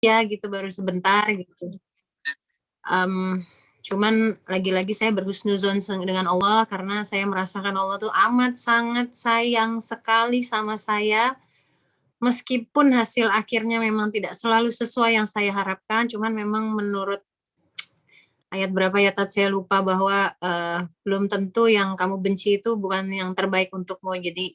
ya gitu, baru sebentar gitu. Cuman lagi-lagi saya berhusnuzon dengan Allah karena saya merasakan Allah tuh amat sangat sayang sekali sama saya. Meskipun hasil akhirnya memang tidak selalu sesuai yang saya harapkan, cuman memang menurut ayat berapa ya Tat, saya lupa bahwa belum tentu yang kamu benci itu bukan yang terbaik untukmu. Jadi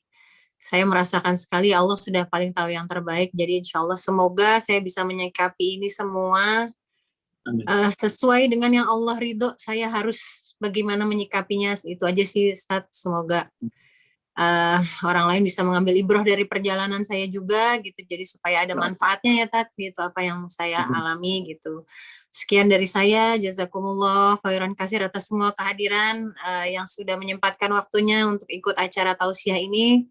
saya merasakan sekali Allah sudah paling tahu yang terbaik. Jadi insya Allah semoga saya bisa menyikapi ini semua sesuai dengan yang Allah ridho. Saya harus bagaimana menyikapinya, itu aja sih Ustaz. Semoga orang lain bisa mengambil ibroh dari perjalanan saya juga gitu, jadi supaya ada manfaatnya ya Tat, gitu apa yang saya alami gitu. Sekian dari saya, jazakumullah khairan kasir atas semua kehadiran yang sudah menyempatkan waktunya untuk ikut acara tausiah ini.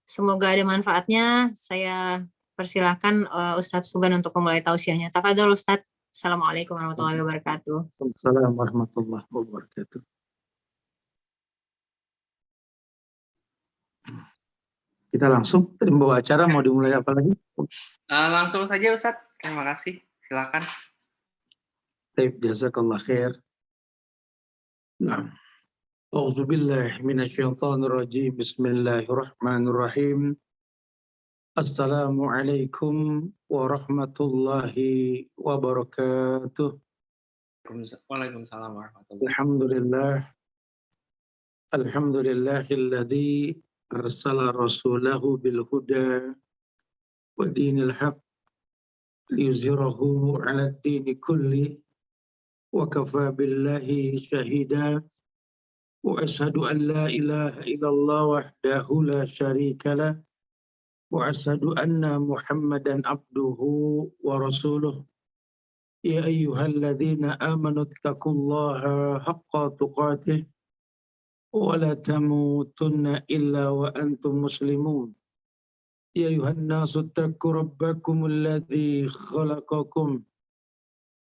Semoga ada manfaatnya. Saya persilahkan Ustadz Suban untuk memulai tausiahnya. Tafadhol Ustadz. Assalamualaikum warahmatullahi wabarakatuh. Waalaikumsalam warahmatullahi wabarakatuh. Kita langsung membawa acara, mau dimulai apa lagi? Langsung saja Ustadz, terima kasih. Silakan. Baik, jazakallah khair. Nah, A'udzubillahi minasyaitonirrajim. Bismillahirrahmanirrahim. Assalamualaikum warahmatullahi wabarakatuh. Waalaikumsalam warahmatullahi wabarakatuh. Alhamdulillahilladzi arsala rasulahu bil huda wa dinil haq liyuzhirahu 'ala ad-dini kulli wa kafa billahi shahida wa ashhadu an la ilaha illallah wahdahu la syarika lah wa ashhadu anna Muhammadan abduhu wa rasuluh. Ya ayyuhalladzina amanu taqullaha haqqa tuqatih wa la tamutunna illa wa antum muslimun. Ya ayuhan nasu taqu rabbakum alladzi khalaqakum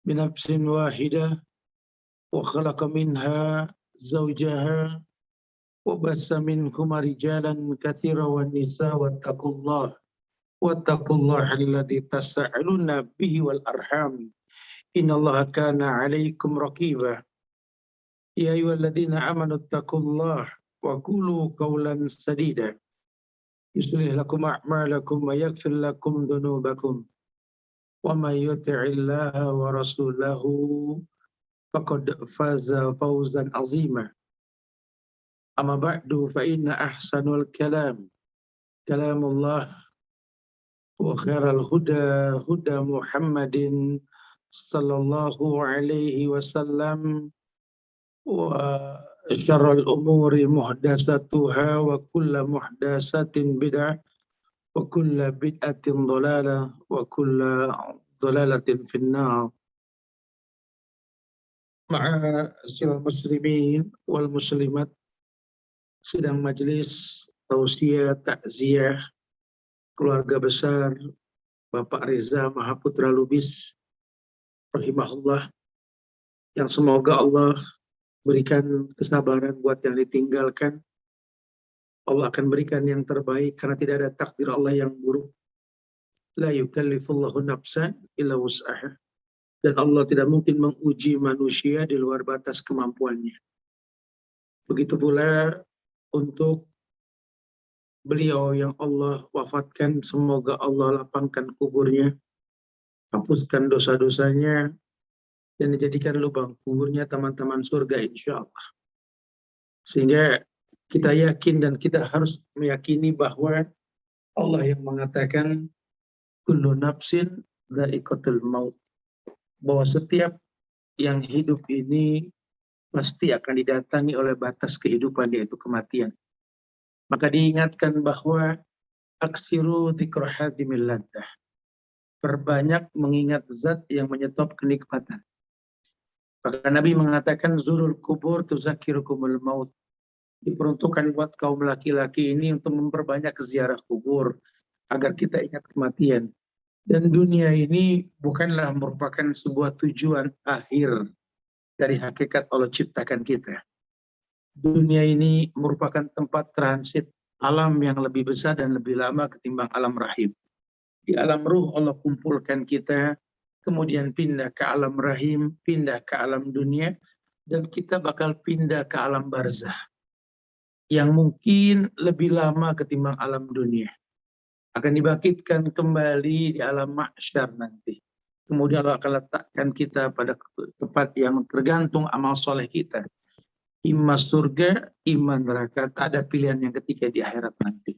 min nafsin wahidah wa khalaqa minha zawjaha wa bassa minhuma rijalan katsiran wan nisaa wattaqullaha alladzi tasaaluna bihi wal arham innallaha kana 'alaikum raqiba. Ya ayyuhalladzina amanu taqullaha wa qulu qawlan sadida yuslih lakum a'malakum wa yaghfir lakum dhunubakum wa may yuti'illaha wa rasulahu faqad faza fawzan 'azima. Amma ba'du fa inna ahsanul kalam kalamullah wa khairal huda huda Muhammadin sallallahu alaihi wasallam wa syarrul umuri muhdatsatuha wa kullu muhdatsatin bid'ah wa kullu bid'atin dhalalah wa kullu dhalalatin finnar. Ma'asyiral muslimin wal muslimat, sidang majelis tausiah takziah keluarga besar Bapak Reza Mahaputra Lubis rahimahullah, yang semoga Allah berikan kesabaran buat yang ditinggalkan. Allah akan berikan yang terbaik karena tidak ada takdir Allah yang buruk. La yukallifullahu nafsan illa wus'aha. Dan Allah tidak mungkin menguji manusia di luar batas kemampuannya. Begitu pula untuk beliau yang Allah wafatkan, semoga Allah lapangkan kuburnya, hapuskan dosa-dosanya, dan dijadikan lubang kuburnya teman-teman surga insya Allah. Sehingga kita yakin dan kita harus meyakini bahwa Allah yang mengatakan kullu nafsin dha'iqatul maut, bahwa setiap yang hidup ini pasti akan didatangi oleh batas kehidupan, yaitu kematian. Maka diingatkan bahwa aksiru dzikra hadimil laddah, perbanyak mengingat zat yang menyetop kenikmatan. Maka Nabi mengatakan zurul kubur tuzakirukumul maut, diperuntukkan buat kaum laki-laki ini untuk memperbanyak ziarah kubur agar kita ingat kematian. Dan dunia ini bukanlah merupakan sebuah tujuan akhir dari hakikat Allah ciptakan kita. Dunia ini merupakan tempat transit alam yang lebih besar dan lebih lama ketimbang alam rahim. Di alam ruh Allah kumpulkan kita kemudian pindah ke alam rahim, pindah ke alam dunia, dan kita bakal pindah ke alam barzah yang mungkin lebih lama ketimbang alam dunia. Akan dibangkitkan kembali di alam mahsyar nanti. Kemudian Allah akan letakkan kita pada tempat yang tergantung amal soleh kita. Imma surga, imma neraka. Tak ada pilihan yang ketiga di akhirat nanti.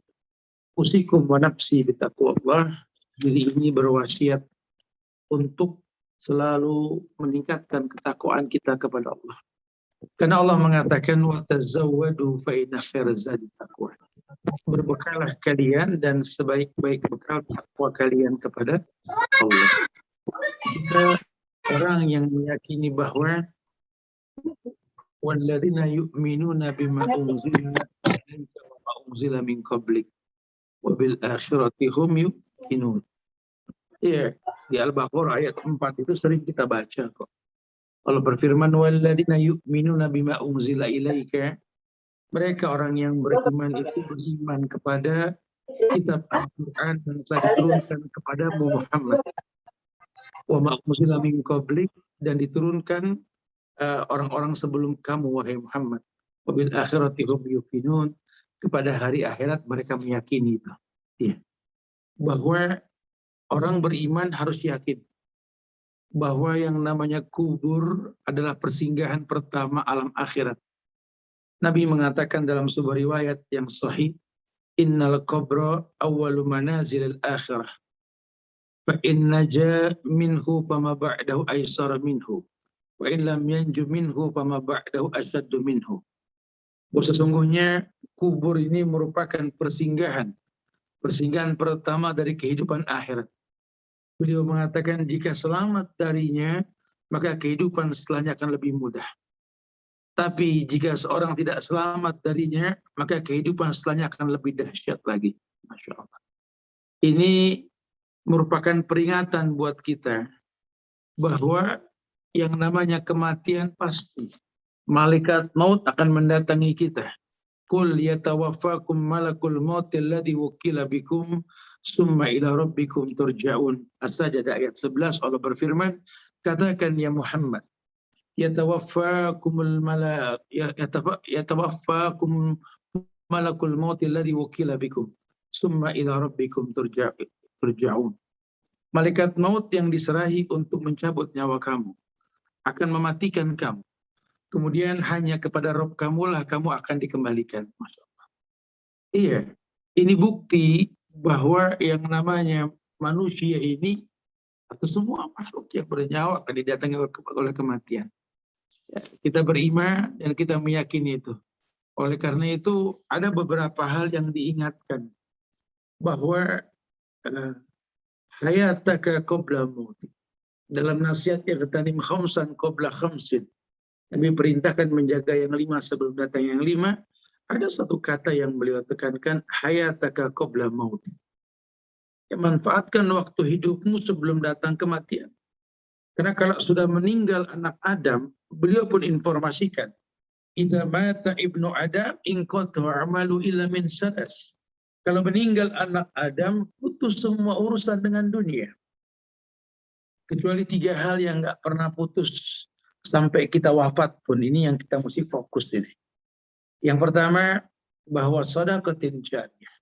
Usikum wa nafsi bitaqwallah. Diri ini berwasiat untuk selalu meningkatkan ketakwaan kita kepada Allah. Karena Allah mengatakan wa tazawwadu fa inna khairaz zadi taqwa. Berbekalah kalian dan sebaik-baik bekal takwa kalian kepada Allah. Kita orang yang meyakini bahwa walladzina yu'minuna bima unzila ilayka wa ma unzila min qablik wa bil akhirati hum yuqinun. Ya, di Al-Baqarah ayat 4 itu sering kita baca kok. Allah berfirman walladzina yu'minuna bima unzila ilayka, mereka orang yang beriman itu beriman kepada kitab Al-Quran yang telah diturunkan kepada Muhammad. Wa ma unzila min qablik, dan diturunkan orang-orang sebelum kamu wahai Muhammad. Wa bil akhirati hum yuqinun, kepada hari akhirat mereka meyakini itu. Ya. Bahwa orang beriman harus yakin bahwa yang namanya kubur adalah persinggahan pertama alam akhirat. Nabi mengatakan dalam sebuah riwayat yang sahih, innal qabra awwalu manazilil akhirah. Fa in naja minhu fama ba'dahu aysara minhu. Wa in lam yanju minhu fama ba'dahu asyaddu minhu. Bahwa sesungguhnya kubur ini merupakan persinggahan pertama dari kehidupan akhirat. Beliau mengatakan jika selamat darinya, maka kehidupan setelahnya akan lebih mudah. Tapi jika seorang tidak selamat darinya, maka kehidupan setelahnya akan lebih dahsyat lagi. Masya Allah. Ini merupakan peringatan buat kita bahwa yang namanya kematian pasti. Malaikat maut akan mendatangi kita. Qul yatawaffakum malakul maut alladhi wukila bikum summa ila rabbikum turja'un. As-Sajdah ayat 11 Allah berfirman, katakan ya Muhammad, yatawaffakum malakul maut alladhi wukila bikum summa ila rabbikum turja'un. Malaikat maut yang diserahi untuk mencabut nyawa kamu akan mematikan kamu. Kemudian hanya kepada Rabb kamulah kamu akan dikembalikan. Masya Allah. Iya, ini bukti bahwa yang namanya manusia ini atau semua makhluk yang bernyawa akan didatangi oleh kematian. Ya, kita beriman dan kita meyakini itu. Oleh karena itu ada beberapa hal yang diingatkan bahwa hayataka qabla mautik. Dalam nasihat irtanim khamsan qabla khamsin. Nabi perintahkan menjaga yang 5 sebelum datang yang 5. Ada satu kata yang beliau tekankan, hayataka qabla mautik. Ya, manfaatkan waktu hidupmu sebelum datang kematian. Karena kalau sudah meninggal anak Adam, beliau pun informasikan, idza mata ibnu Adam inqata amalu illa min salas. Kalau meninggal anak Adam, putus semua urusan dengan dunia. Kecuali 3 hal yang nggak pernah putus sampai kita wafat pun. Ini yang kita mesti fokus ini. Yang pertama, bahwa sedekatin jariyah.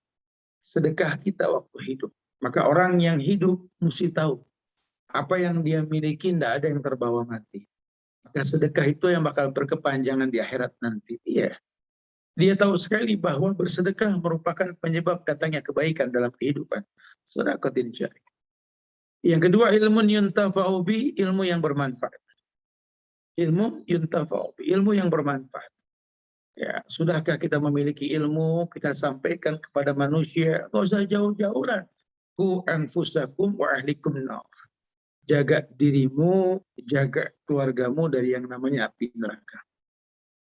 Sedekah kita waktu hidup. Maka orang yang hidup mesti tahu apa yang dia miliki tidak ada yang terbawa mati. Maka sedekah itu yang bakal berkepanjangan di akhirat nanti. Iya. Dia tahu sekali bahwa bersedekah merupakan penyebab datangnya kebaikan dalam kehidupan. Sedekatin jariyah. Yang kedua, ilmu yuntafa'u bi, ilmu yang bermanfaat. Ilmu yuntafa'u bi, ilmu yang bermanfaat. Ya, sudahkah kita memiliki ilmu, kita sampaikan kepada manusia, enggak usah jauh-jauh lah. Ku anfusakum wa ahlikum nar. Jaga dirimu, jaga keluargamu dari yang namanya api neraka.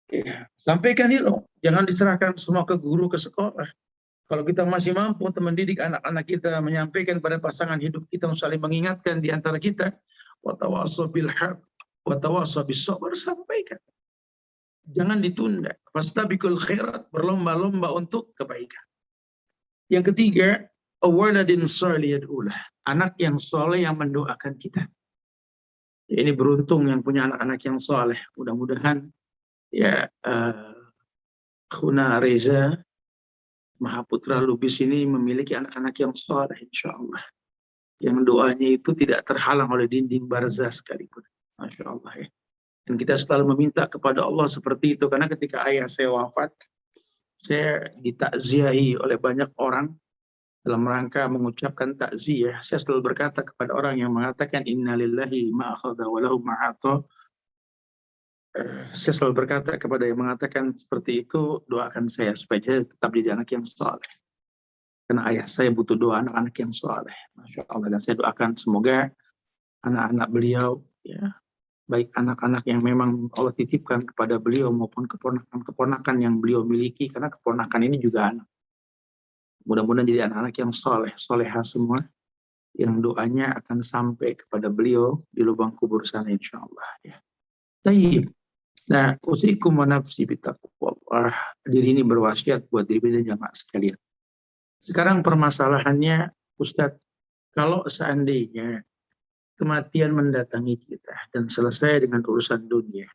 Ya, sampaikan ilmu, jangan diserahkan semua ke guru, ke sekolah. Kalau kita masih mampu untuk mendidik anak-anak kita, menyampaikan pada pasangan hidup kita, saling mengingatkan di antara kita, wa tawassaw bil haq, wa tawassaw bis sabr, sampaikan. Jangan ditunda. Fastabiqul khairat, berlomba-lomba untuk kebaikan. Yang ketiga, awaladin shalih yad'ulah, anak yang soleh yang mendoakan kita. Ini beruntung yang punya anak-anak yang soleh. Mudah-mudahan ya Khuna Reza Mahaputra Lubis ini memiliki anak-anak yang soleh, insya Allah. Yang doanya itu tidak terhalang oleh dinding barzah sekalipun. Masya Allah ya. Dan kita selalu meminta kepada Allah seperti itu. Karena ketika ayah saya wafat, saya ditakziahi oleh banyak orang dalam rangka mengucapkan takziah. Saya selalu berkata kepada orang yang mengatakan innalillahi ma'akhadha walahu ma'ata. Saya selalu berkata kepada yang mengatakan seperti itu, doakan saya supaya saya tetap jadi anak yang soleh. Karena ayah saya butuh doa anak-anak yang soleh. Masya Allah. Dan saya doakan semoga anak-anak beliau, ya, baik anak-anak yang memang Allah titipkan kepada beliau maupun keponakan-keponakan yang beliau miliki, karena keponakan ini juga anak. Mudah-mudahan jadi anak-anak yang soleh, soleha semua, yang doanya akan sampai kepada beliau di lubang kubur sana insya Allah. Ya. Tayyib. Nah, usikum wa nafsi bitaqwallah. Diri ini berwasiat buat diri dan jamaah sekalian. Sekarang permasalahannya, Ustadz, kalau seandainya kematian mendatangi kita dan selesai dengan urusan dunia,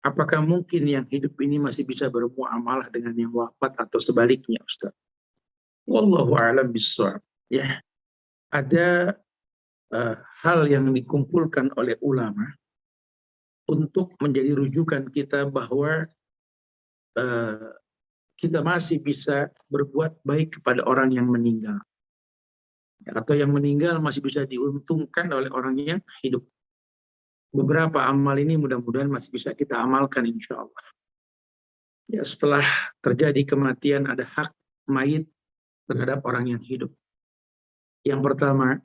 apakah mungkin yang hidup ini masih bisa bermuamalah dengan yang wafat atau sebaliknya, Ustadz? Wallahu a'lam bishawab. Ya, ada hal yang dikumpulkan oleh ulama untuk menjadi rujukan kita bahwa kita masih bisa berbuat baik kepada orang yang meninggal. Atau yang meninggal masih bisa diuntungkan oleh orang yang hidup. Beberapa amal ini mudah-mudahan masih bisa kita amalkan insya Allah. Ya, setelah terjadi kematian ada hak mayit terhadap orang yang hidup. Yang pertama,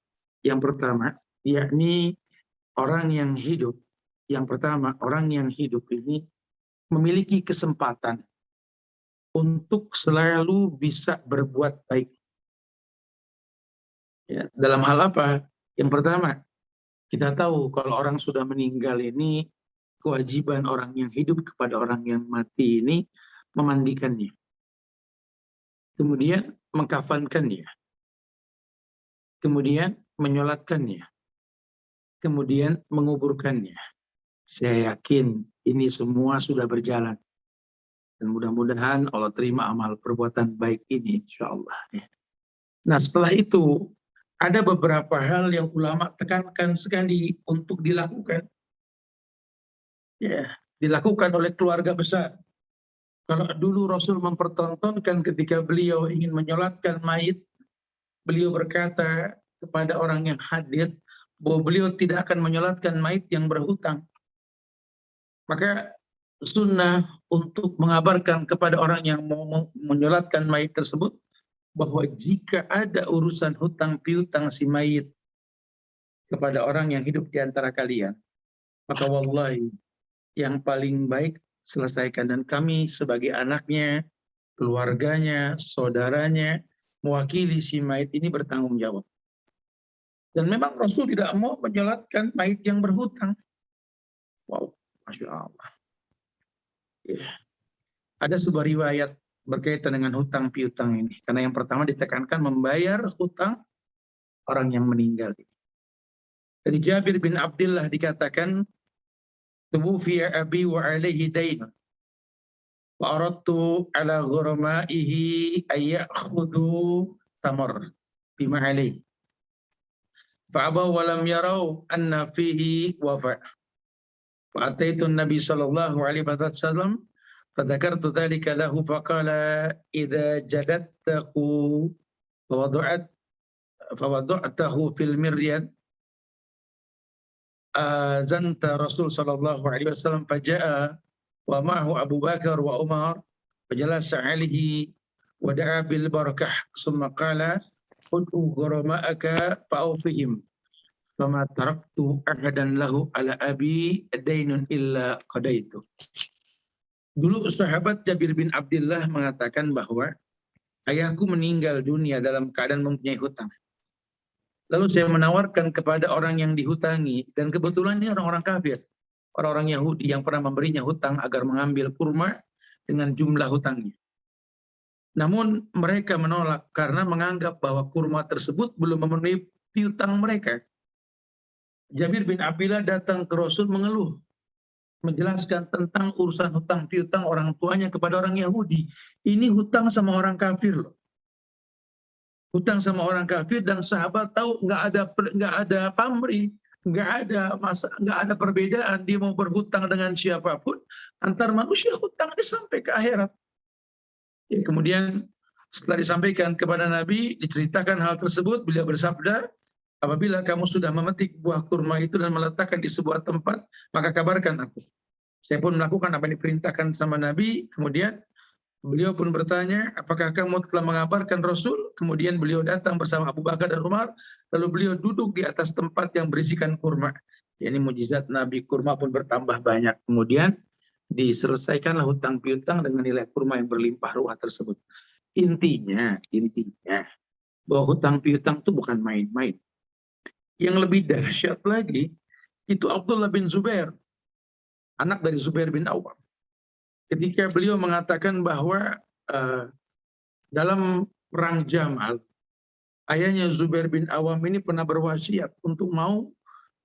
yakni orang yang hidup. Yang pertama, orang yang hidup ini memiliki kesempatan untuk selalu bisa berbuat baik. Ya, dalam hal apa? Yang pertama, kita tahu kalau orang sudah meninggal ini, kewajiban orang yang hidup kepada orang yang mati ini memandikannya. Kemudian mengkafankannya. Kemudian menyolatkannya. Kemudian menguburkannya. Saya yakin ini semua sudah berjalan. Dan mudah-mudahan Allah terima amal perbuatan baik ini insya Allah. Nah setelah itu ada beberapa hal yang ulama tekankan sekali untuk dilakukan. Ya, dilakukan oleh keluarga besar. Kalau dulu Rasul mempertontonkan ketika beliau ingin menyolatkan mayit, beliau berkata kepada orang yang hadir bahwa beliau tidak akan menyolatkan mayit yang berhutang. Maka sunnah untuk mengabarkan kepada orang yang mau menyolatkan mayit tersebut bahwa jika ada urusan hutang piutang si mayit kepada orang yang hidup di antara kalian, maka wallahi yang paling baik selesaikan. Dan kami sebagai anaknya, keluarganya, saudaranya, mewakili si mayit ini bertanggung jawab. Dan memang Rasul tidak mau menyolatkan mayit yang berhutang. Wow, Masya Allah. Ya. Ada sebuah riwayat berkaitan dengan hutang piutang ini. Karena yang pertama ditekankan membayar hutang orang yang meninggal. Dari Jabir bin Abdullah dikatakan, tuwufiya abi wa alaihi dain. Wa aradtu ala ghurama'ihi ayyakhudu tamar bima alaihi. Fa'abaw wa lam yarau anna fihi wafa'. Fa'ataitu Nabi sallallahu alaihi wasallam fadzakartu dzalika lahu faqala idza jadattahu fawada'tahu fil miryad zanta Rasul sallallahu alaihi wasallam faja'a wa ma'ahu Abu Bakar wa Umar fajalasa alaihi wa da'a bil barakah summa qala ud'u ghurama'aka fa'awfihim fama taraktu ahadan lahu ala abi dainun illa qadaitu. Dulu sahabat Jabir bin Abdullah mengatakan bahwa ayahku meninggal dunia dalam keadaan mempunyai hutang. Lalu saya menawarkan kepada orang yang dihutangi, dan kebetulan ini orang-orang kafir, orang-orang Yahudi yang pernah memberinya hutang agar mengambil kurma dengan jumlah hutangnya. Namun mereka menolak karena menganggap bahwa kurma tersebut belum memenuhi piutang mereka. Jabir bin Abdullah datang ke Rasul mengeluh, menjelaskan tentang urusan hutang piutang orang tuanya kepada orang Yahudi. Ini hutang sama orang kafir loh. Hutang sama orang kafir, dan sahabat tahu nggak ada pamrih, nggak ada perbedaan. Dia mau berhutang dengan siapapun, antar manusia hutang dia sampai ke akhirat. Ya, kemudian setelah disampaikan kepada Nabi, diceritakan hal tersebut, beliau bersabda, apabila kamu sudah memetik buah kurma itu dan meletakkan di sebuah tempat, maka kabarkan aku. Saya pun melakukan apa yang diperintahkan sama Nabi. Kemudian beliau pun bertanya, apakah kamu telah mengabarkan Rasul? Kemudian beliau datang bersama Abu Bakar dan Umar, lalu beliau duduk di atas tempat yang berisikan kurma. Ini mujizat Nabi, kurma pun bertambah banyak. Kemudian diselesaikanlah hutang piutang dengan nilai kurma yang berlimpah ruah tersebut. Intinya bahwa hutang piutang itu bukan main-main. Yang lebih dahsyat lagi, itu Abdullah bin Zubair, anak dari Zubair bin Awam. Ketika beliau mengatakan bahwa dalam perang Jamal, ayahnya Zubair bin Awam ini pernah berwasiat untuk mau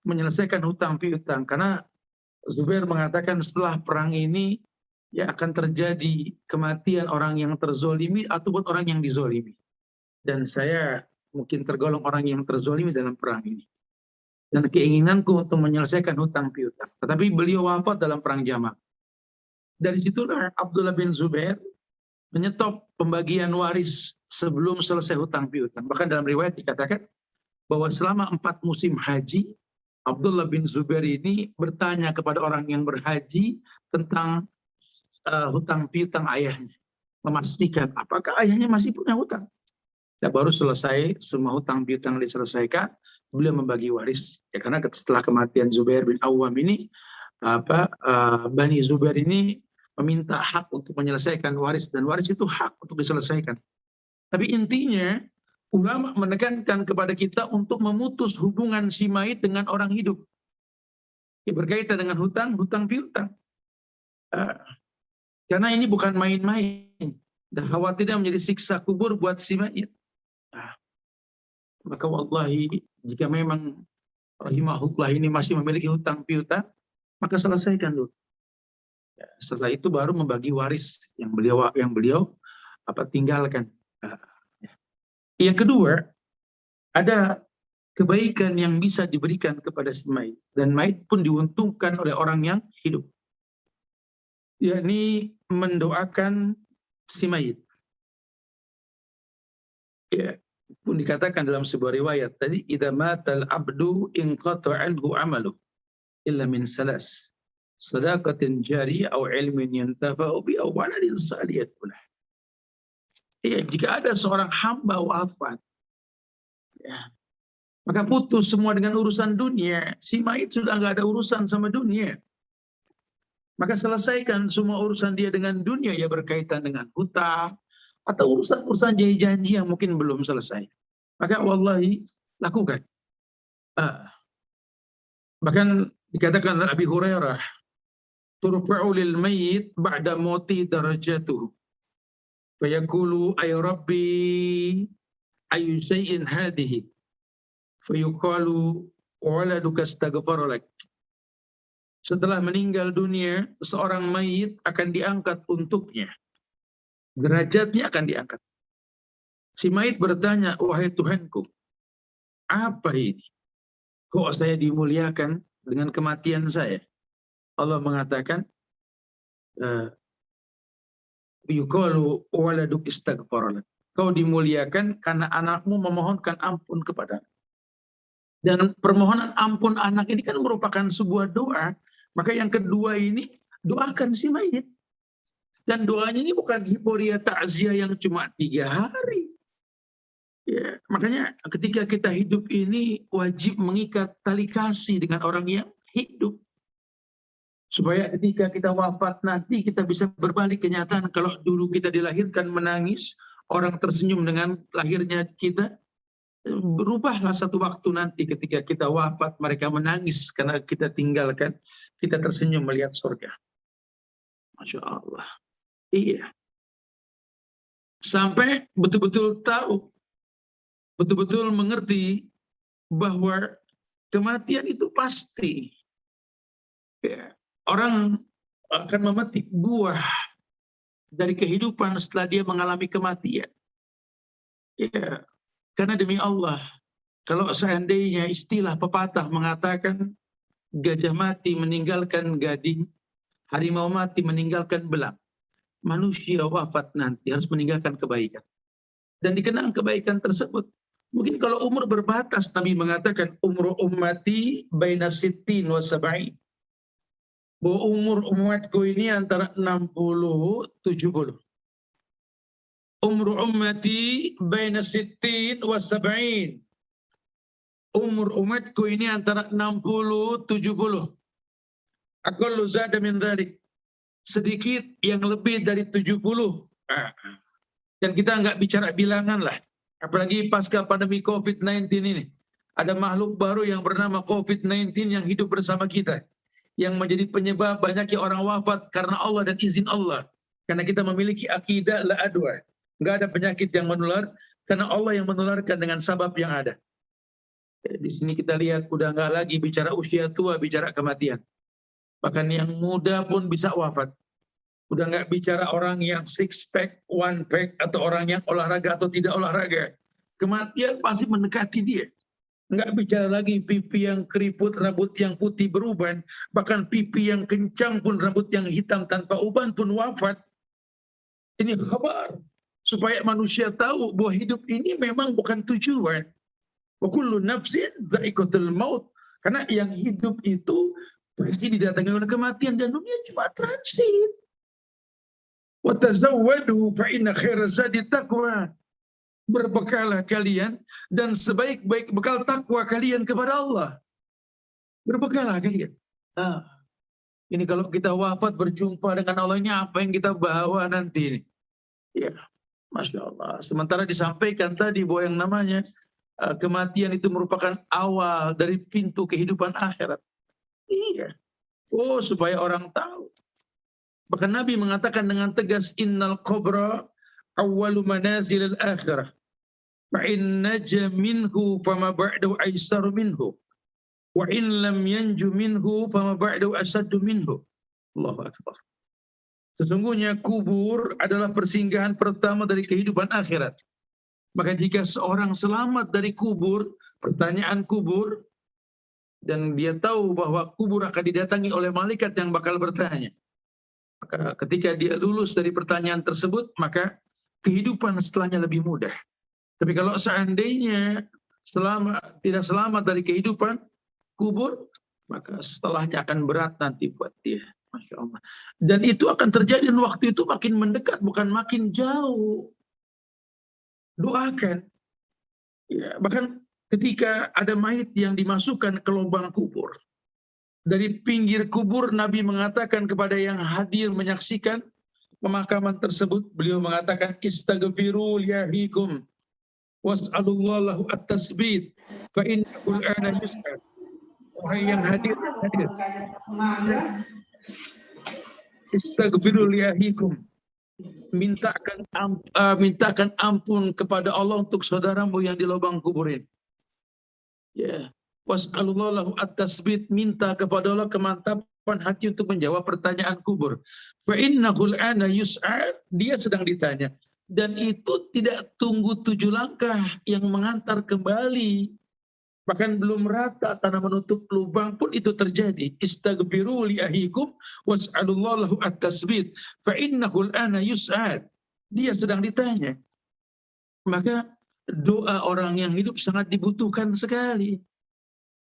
menyelesaikan hutang piutang, karena Zubair mengatakan setelah perang ini ya akan terjadi kematian orang yang terzolimi ataupun orang yang dizolimi. Dan saya mungkin tergolong orang yang terzolimi dalam perang ini. Dan keinginanku untuk menyelesaikan hutang piutang. Tetapi beliau wafat dalam perang Jamal. Dari situlah Abdullah bin Zubair menyetop pembagian waris sebelum selesai hutang piutang. Bahkan dalam riwayat dikatakan bahwa selama 4 musim haji, Abdullah bin Zubair ini bertanya kepada orang yang berhaji tentang hutang piutang ayahnya. Memastikan apakah ayahnya masih punya hutang. Dan baru selesai, semua hutang piutang diselesaikan, beliau membagi waris. Ya, karena setelah kematian Zubair bin Awam ini, Bani Zubair ini meminta hak untuk menyelesaikan waris, dan waris itu hak untuk diselesaikan. Tapi intinya, ulama menekankan kepada kita untuk memutus hubungan si mayit dengan orang hidup. Ya, berkaitan dengan hutang piutang. Karena ini bukan main-main. Dan khawatirnya menjadi siksa kubur buat si mayit. Maka wallahi, jika memang rahimahullah ini masih memiliki hutang piutang, maka selesaikan dulu. Ya, setelah itu baru membagi waris yang beliau tinggalkan. Yang kedua, ada kebaikan yang bisa diberikan kepada si mayit, dan mayit pun diuntungkan oleh orang yang hidup, yakni mendoakan si mayit. Ya, pun dikatakan dalam sebuah riwayat tadi, idza matal abdu inqata anhu amalu illa min salas, sadaqatin jariyah aw ilmin yantafa'u bi aw waladin salih yad'ulah. Ya, jika ada seorang hamba wafat, ya, maka putus semua dengan urusan dunia. Si mayit sudah nggak ada urusan sama dunia. Maka selesaikan semua urusan dia dengan dunia, ya berkaitan dengan hutang atau urusan-urusan janji yang mungkin belum selesai. Maka wallahi lakukan. Bahkan dikatakan oleh Abi Hurairah, turfa'u lil mayyit ba'da mauti darajatuhu. Fayaqulu ay rabbi ayu shay'in hadhihi. Fayuqalu waladuka astaghfara lak. Setelah meninggal dunia, seorang mayit akan diangkat untuknya. Derajatnya akan diangkat. Si mayit bertanya, wahai Tuhanku, apa ini? Kok saya dimuliakan dengan kematian saya? Allah mengatakan, yuqalu waladuk istaghfara lak. Kau dimuliakan karena anakmu memohonkan ampun kepadamu. Dan permohonan ampun anak ini kan merupakan sebuah doa. Maka yang kedua ini, doakan si mayit. Dan doanya ini bukan hiporia takziah yang cuma 3 hari. Ya, makanya ketika kita hidup ini wajib mengikat tali kasih dengan orang yang hidup. Supaya ketika kita wafat nanti kita bisa berbalik kenyataan. Kalau dulu kita dilahirkan menangis, orang tersenyum dengan lahirnya kita, berubahlah satu waktu nanti ketika kita wafat, mereka menangis karena kita tinggalkan, kita tersenyum melihat surga. Masya Allah. Iya. Sampai betul-betul tahu, betul-betul mengerti bahwa kematian itu pasti. Ya, orang akan memetik buah dari kehidupan setelah dia mengalami kematian. Ya, karena demi Allah, kalau seandainya istilah pepatah mengatakan gajah mati meninggalkan gading, harimau mati meninggalkan belang, manusia wafat nanti harus meninggalkan kebaikan. Dan dikenang kebaikan tersebut. Mungkin kalau umur berbatas, Nabi mengatakan umur ummati baina sittin wa sab'in. Bahwa umur umatku ini antara 60 70. Umur ummati baina sittin wa sab'in. Umur umatku ini antara 60 70. Aqallu zada min dzalik. Sedikit yang lebih dari 70. Dan kita nggak bicara bilangan lah. Apalagi pasca pandemi COVID-19 ini. Ada makhluk baru yang bernama COVID-19 yang hidup bersama kita. Yang menjadi penyebab banyaknya orang wafat karena Allah dan izin Allah. Karena kita memiliki akidah la adwa. Nggak ada penyakit yang menular. Karena Allah yang menularkan dengan sabab yang ada. Di sini kita lihat udah nggak lagi bicara usia tua, bicara kematian. Bahkan yang muda pun bisa wafat. Udah nggak bicara orang yang six pack, one pack, atau orang yang olahraga atau tidak olahraga. Kematian pasti mendekati dia. Nggak bicara lagi pipi yang keriput, rambut yang putih beruban, bahkan pipi yang kencang pun, rambut yang hitam tanpa uban pun wafat. Ini kabar supaya manusia tahu bahwa hidup ini memang bukan tujuan. Wa kullu nafsin dha'iqatul maut. Karena yang hidup itu pasti didatangi oleh kematian dan dunia cuma transit. Wa tazawwadu fa inna khairaz zadi taqwa. Berbekalah kalian dan sebaik-baik bekal takwa kalian kepada Allah. Berbekalah kalian. Nah, ini kalau kita wafat berjumpa dengan Allah, ini apa yang kita bawa nanti ini? Ya, Masya Allah. Sementara disampaikan tadi bahwa yang namanya kematian itu merupakan awal dari pintu kehidupan akhirat. Iya. Oh, supaya orang tahu. Bahkan Nabi mengatakan dengan tegas, innal qabra awwalu manazil al-akhirah. Fa'in naja minhu fama ba'dahu aisaru minhu. Wa in lam yanju minhu fama ba'dahu asaddu minhu. Allahu Akbar. Sesungguhnya kubur adalah persinggahan pertama dari kehidupan akhirat. Maka jika seorang selamat dari kubur, pertanyaan kubur, dan dia tahu bahwa kubur akan didatangi oleh malaikat yang bakal bertanya. Maka ketika dia lulus dari pertanyaan tersebut, maka kehidupan setelahnya lebih mudah. Tapi kalau seandainya tidak selamat dari kehidupan kubur, maka setelahnya akan berat nanti buat dia. Masya Allah. Dan itu akan terjadi dan waktu itu makin mendekat, bukan makin jauh. Doakan. Ya, bahkan ketika ada mayit yang dimasukkan ke lubang kubur, dari pinggir kubur Nabi mengatakan kepada yang hadir menyaksikan pemakaman tersebut, beliau mengatakan istaghfiru liyahikum was'alullah lahu at-tasbit fa innahu al-ana yus'al. Wahai yang hadir, istaghfiru liyahikum, mintakan ampun kepada Allah untuk saudaramu yang di lubang kubur ini. Ya, was'alullah lahu at-tasbit, minta kepada Allah kemantapan hati untuk menjawab pertanyaan kubur. Fa innahul ana yus'al, dia sedang ditanya. Dan itu tidak tunggu 7 langkah yang mengantar kembali. Bahkan belum rata tanah menutup lubang pun itu terjadi. Istaghfiru li ahikum was'alullah lahu at-tasbit fa innahul ana yus'al. Dia sedang ditanya. Maka doa orang yang hidup sangat dibutuhkan sekali.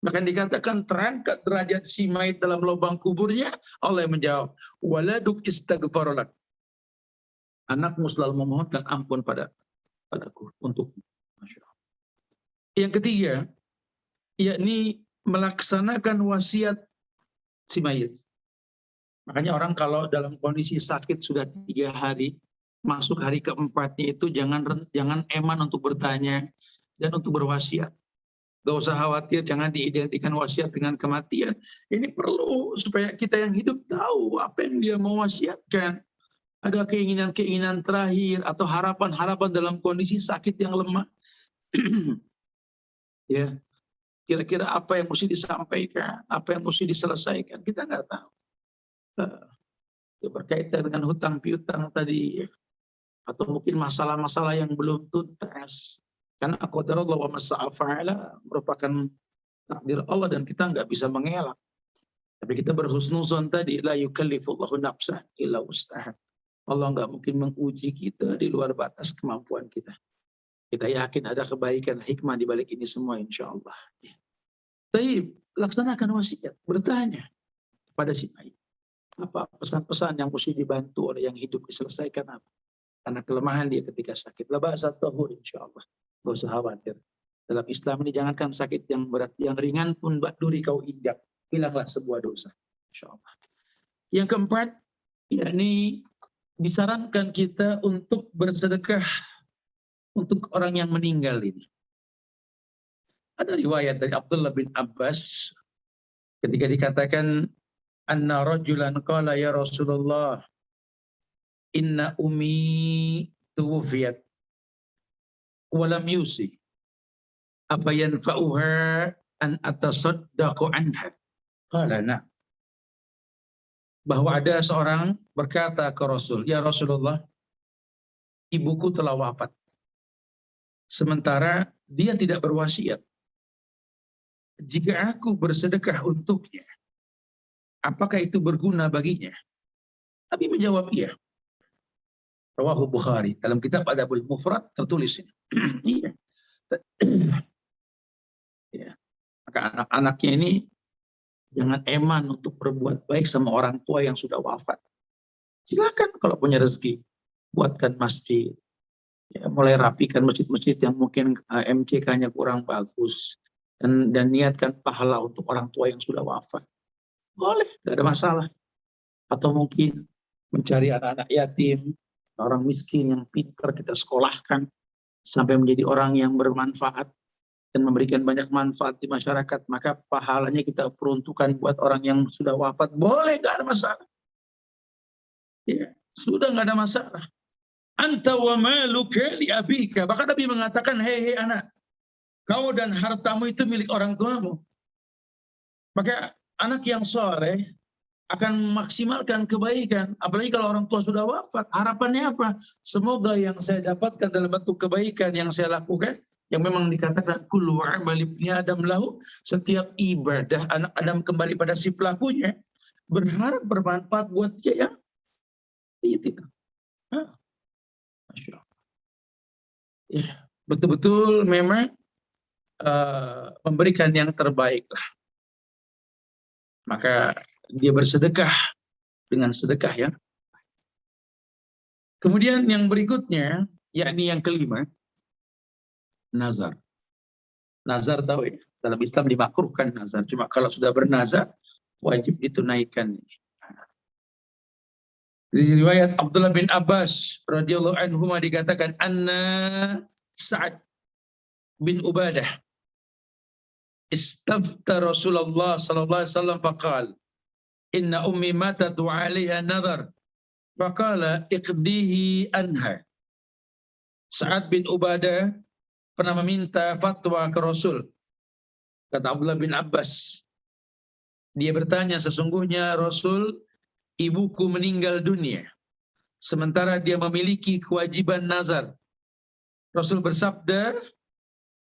Bahkan dikatakan terangkat derajat si mayit dalam lubang kuburnya, Allah yang menjawab, waladuk istaghfarolak. Anakmu selalu memohonkan ampun padaku untuk. Yang ketiga, yakni melaksanakan wasiat si mayit. Makanya orang kalau dalam kondisi sakit sudah 3 hari, masuk hari keempatnya itu jangan eman untuk bertanya dan untuk berwasiat. Gak usah khawatir, jangan diidentikan wasiat dengan kematian. Ini perlu supaya kita yang hidup tahu apa yang dia mau wasiatkan. Ada keinginan-keinginan terakhir atau harapan-harapan dalam kondisi sakit yang lemah. Ya. Kira-kira apa yang mesti disampaikan, apa yang mesti diselesaikan, kita nggak tahu. Berkaitan dengan hutang piutang tadi, atau mungkin masalah-masalah yang belum tuntas. Karena qadarullah wa masa'afa'ala merupakan takdir Allah dan kita nggak bisa mengelak. Tapi kita berhusnuzon tadi, la yukallifullahu nafsan illa wus'aha. Allah nggak mungkin menguji kita di luar batas kemampuan kita. Kita yakin ada kebaikan hikmah di balik ini semua insya Allah. Tapi laksanakan wasiat, bertanya kepada si bayi. Apa pesan-pesan yang mesti dibantu oleh yang hidup diselesaikan apa? Karena kelemahan dia ketika sakit. Labasa tahur insya Allah. Gak usah khawatir. Dalam Islam ini jangankan sakit yang berat, yang ringan pun bak duri kau injak. Hilanglah sebuah dosa. Insya Allah. Yang keempat, yakni disarankan kita untuk bersedekah untuk orang yang meninggal ini. Ada riwayat dari Abdullah bin Abbas ketika dikatakan anna rajulan qala ya Rasulullah inna ummi tuwfiyat wa lam yusi apa yanfa'uha an atasaddaqu anha qala na, bahwa ada seorang berkata ke Rasul, ya Rasulullah, ibuku telah wafat sementara dia tidak berwasiat. Jika aku bersedekah untuknya, apakah itu berguna baginya? Nabi menjawab iya. Rawahu Bukhari. Dalam kitab Adabul Mufrad tertulis ini. Iya. Ya. Maka anak-anaknya ini jangan eman untuk berbuat baik sama orang tua yang sudah wafat. Silakan kalau punya rezeki, buatkan masjid. Ya, mulai rapikan masjid-masjid yang mungkin MCK-nya kurang bagus. Dan niatkan pahala untuk orang tua yang sudah wafat. Boleh, tidak ada masalah. Atau mungkin mencari anak-anak yatim, orang miskin yang pintar kita sekolahkan sampai menjadi orang yang bermanfaat dan memberikan banyak manfaat di masyarakat, maka pahalanya kita peruntukkan buat orang yang sudah wafat. Boleh, nggak ada masalah. Ya, sudah nggak ada masalah. Anta wa maluka li abika. Bahkan Nabi mengatakan, hei anak, kau dan hartamu itu milik orang tuamu. Maka anak yang soleh akan memaksimalkan kebaikan. Apalagi kalau orang tua sudah wafat. Harapannya apa? Semoga yang saya dapatkan dalam bentuk kebaikan yang saya lakukan, yang memang dikatakan kullu amali ibni Adam lahu, setiap ibadah anak Adam kembali pada si pelakunya, berharap bermanfaat buat dia yang itu. Masya Allah. Ya, betul-betul memang memberikan yang terbaik lah. Maka dia bersedekah dengan sedekah ya. Kemudian yang berikutnya, yakni yang kelima, nazar. Nazar tahu ya, dalam Islam dimakruhkan nazar. Cuma kalau sudah bernazar, wajib ditunaikan. Di riwayat Abdullah bin Abbas radhiyallahu anhu dikatakan anna Sa'ad bin Ubadah istafta Rasulullah sallallahu alaihi wasallam faqal inna ummi matat wa 'alaiha nadhar faqala iqdihi anha. Sa'ad bin Ubadah pernah meminta fatwa ke Rasul. Kata Abdullah bin Abbas, dia bertanya, sesungguhnya Rasul, ibuku meninggal dunia sementara dia memiliki kewajiban nazar. Rasul bersabda,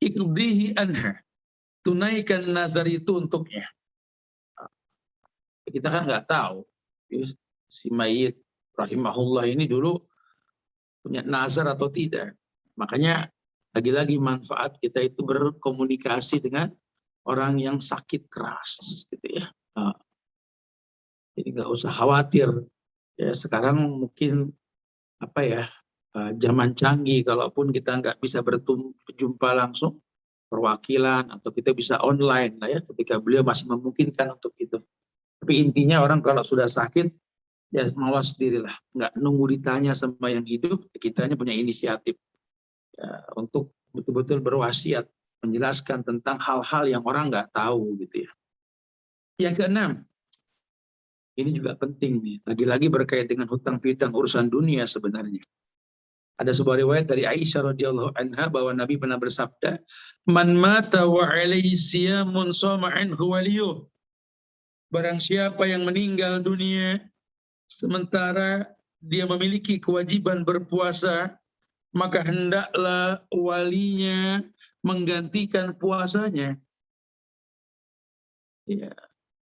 iqdihi anha, tunaikan nazar itu untuknya. Kita kan nggak tahu si mayit rahimahullah ini dulu punya nazar atau tidak. Makanya lagi-lagi manfaat kita itu berkomunikasi dengan orang yang sakit keras gitu ya. Jadi nggak usah khawatir. Ya, sekarang mungkin apa ya, zaman canggih, kalaupun kita nggak bisa berjumpa langsung, perwakilan atau kita bisa online lah ya, ketika beliau masih memungkinkan untuk itu. Tapi intinya orang kalau sudah sakit, ya mawas dirilah, nggak nunggu ditanya sama yang hidup, kita hanya punya inisiatif ya, untuk betul-betul berwasiat, menjelaskan tentang hal-hal yang orang nggak tahu gitu ya. Yang keenam, ini juga penting nih, lagi-lagi berkait dengan hutang piutang urusan dunia sebenarnya. Ada sebuah riwayat dari Aisyah radhiyallahu anha bahwa Nabi pernah bersabda, "Man mata wa alaihi siyamun shama anhu waliyuh." Barang siapa yang meninggal dunia sementara dia memiliki kewajiban berpuasa, maka hendaklah walinya menggantikan puasanya. Ya,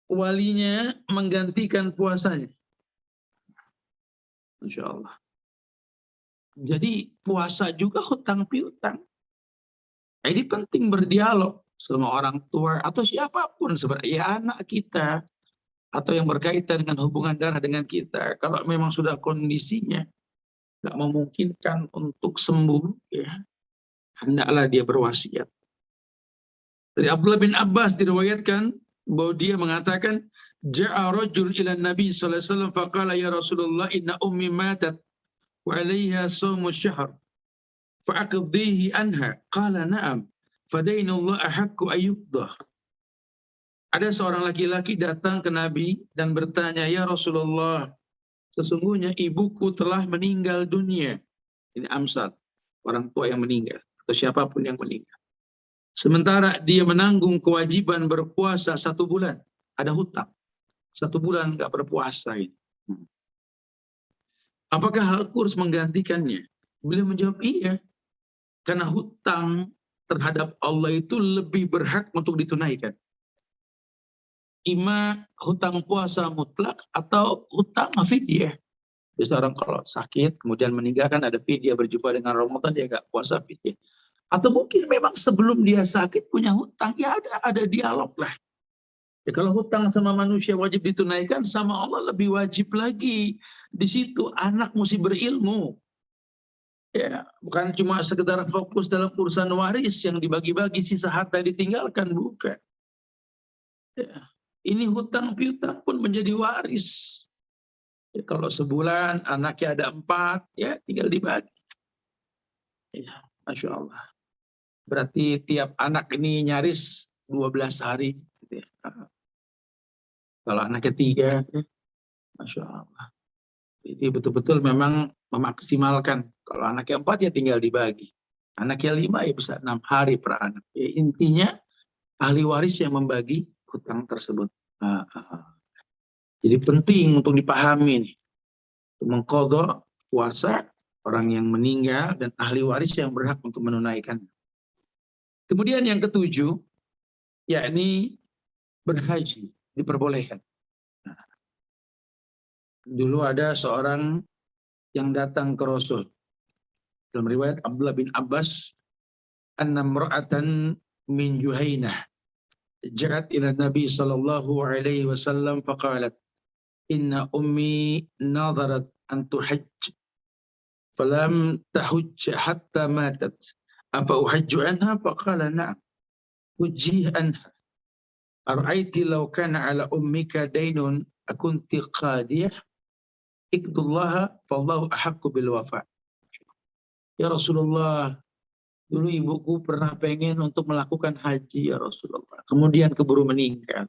walinya menggantikan puasanya. Masya Allah. Jadi puasa juga hutang piutang. Ini penting berdialog sama orang tua atau siapapun sebenarnya, ya anak kita atau yang berkaitan dengan hubungan darah dengan kita. Kalau memang sudah kondisinya nggak memungkinkan untuk sembuh, ya hendaklah dia berwasiat. Dari Abdullah bin Abbas diriwayatkan bahwa dia mengatakan, "Ja'a rajul ila Nabi sallallahu alaihi wasallam faqala ya Rasulullah inna ummi matat wa 'alayha shawmu syahr fa'aqdihi anha." Qala na'am. Fadainullah ahaqqu ayyuqdah. Ada seorang laki-laki datang ke Nabi dan bertanya, "Ya Rasulullah, sesungguhnya ibuku telah meninggal dunia." Ini amsal, orang tua yang meninggal atau siapapun yang meninggal. Sementara dia menanggung kewajiban berpuasa 1 bulan. Ada hutang. 1 bulan nggak berpuasa ini. Apakah aku harus menggantikannya? Beliau menjawab, iya. Karena hutang terhadap Allah itu lebih berhak untuk ditunaikan. Ima hutang puasa mutlak atau hutang fidyah. Biasa orang kalau sakit kemudian meninggalkan ada fidyah, berjumpa dengan Ramadan dia nggak puasa fidyah. Atau mungkin memang sebelum dia sakit punya hutang, ya ada dialog lah. Ya, kalau hutang sama manusia wajib ditunaikan, sama Allah lebih wajib lagi. Di situ anak mesti berilmu. Ya, bukan cuma sekedar fokus dalam urusan waris yang dibagi-bagi, sisa harta ditinggalkan, bukan. Ya, ini hutang piutang pun menjadi waris. Ya, kalau sebulan anaknya ada 4, ya tinggal dibagi. Ya, Masya Allah. Berarti tiap anak ini nyaris 12 hari. Gitu ya. Kalau anaknya 3, Masya Allah. Itu betul-betul memang memaksimalkan. Kalau anaknya 4 ya tinggal dibagi. Anaknya 5 ya bisa 6 hari per anak. Ya, intinya ahli waris yang membagi hutang tersebut. Jadi penting untuk dipahami nih. Mengqadha puasa orang yang meninggal dan ahli waris yang berhak untuk menunaikan. Kemudian yang ketujuh, yakni berhaji, diperbolehkan. Nah, dulu ada seorang yang datang ke Rasul. Dalam riwayat Abdullah bin Abbas, "Anna imra'atan min Juhainah ja'at ila Nabi sallallahu alaihi wasallam faqalat, inna ummi nadarat an tuhajj falam tahujj hatta matat. Apa uhajju anha?" Faqala na'am. Hujjih anha. Ara'aiti law kana ala ummika daynun akunti qadiyah ikdullaha fallahu ahaqqu bil wafa. Ya Rasulullah, dulu ibuku pernah pengen untuk melakukan haji ya Rasulullah. Kemudian keburu meninggal.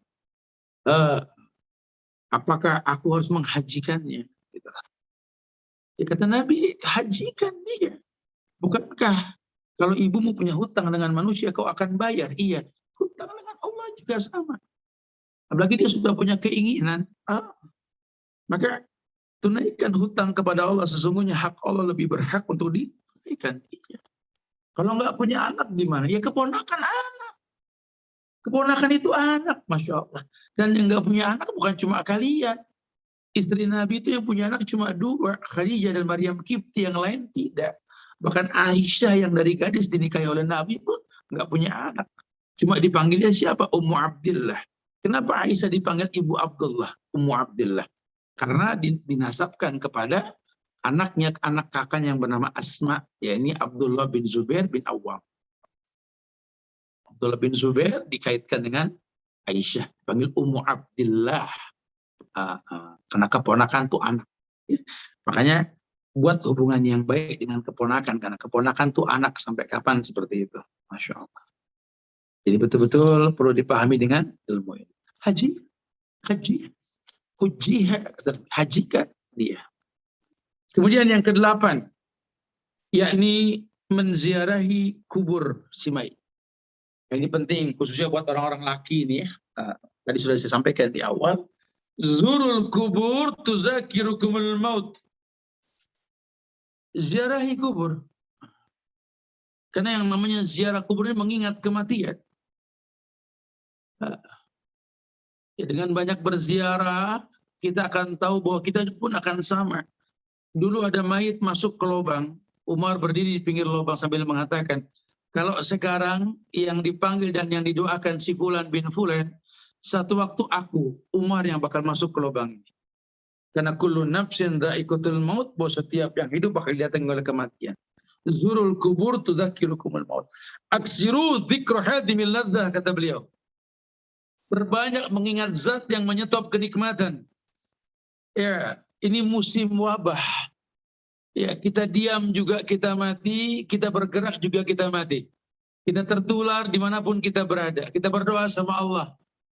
Apakah aku harus menghajikannya? Gitu. Ya, kata Nabi, hajikan dia. Bukankah kalau ibumu punya hutang dengan manusia, kau akan bayar? Iya. Hutang dengan Allah juga sama. Apalagi dia sudah punya keinginan. Maka tunaikan hutang kepada Allah. Sesungguhnya hak Allah lebih berhak untuk ditunaikan. Iya. Kalau nggak punya anak gimana? Ya keponakan anak. Keponakan itu anak, Masya Allah. Dan yang nggak punya anak bukan cuma kalian. Istri Nabi itu yang punya anak cuma 2, Khadijah dan Maryam Kipti, yang lain tidak. Bahkan Aisyah yang dari gadis dinikahi oleh Nabi pun nggak punya anak. Cuma dipanggilnya siapa? Ummu Abdillah. Kenapa Aisyah dipanggil Ibu Abdullah, Ummu Abdillah? Karena dinasabkan kepada anaknya, anak kakaknya yang bernama Asma, yakni Abdullah bin Zubair bin Awwam. Abdullah bin Zubair dikaitkan dengan Aisyah, dipanggil Ummu Abdillah. Karena keponakan itu anak. Makanya buat hubungan yang baik dengan keponakan, karena keponakan itu anak sampai kapan seperti itu. Masya Allah. Jadi betul-betul perlu dipahami dengan ilmu ini. Hajikan dia. Kemudian yang ke-8, yakni menziarahi kubur si mayit. Ini penting khususnya buat orang-orang laki ini ya. Tadi sudah saya sampaikan di awal, zurul kubur tuzakirukumul maut. Ziarahi kubur. Karena yang namanya ziarah kubur ini mengingat kematian. Ya, dengan banyak berziarah, kita akan tahu bahwa kita pun akan sama. Dulu ada mayit masuk ke lubang, Umar berdiri di pinggir lubang sambil mengatakan, kalau sekarang yang dipanggil dan yang didoakan si Fulan bin Fulan, satu waktu aku, Umar yang bakal masuk ke lubang ini. Karena kullu nafsin dha'iqatul maut, bahwa setiap yang hidup bakal didatangi oleh kematian. Zurul kubur tudzakirukumul maut. Aksiru dzikra hadimil ladzah, kata beliau. Berbanyak mengingat zat yang menyetop kenikmatan. Ya, ini musim wabah. Ya, kita diam juga kita mati, kita bergerak juga kita mati. Kita tertular dimanapun kita berada. Kita berdoa sama Allah.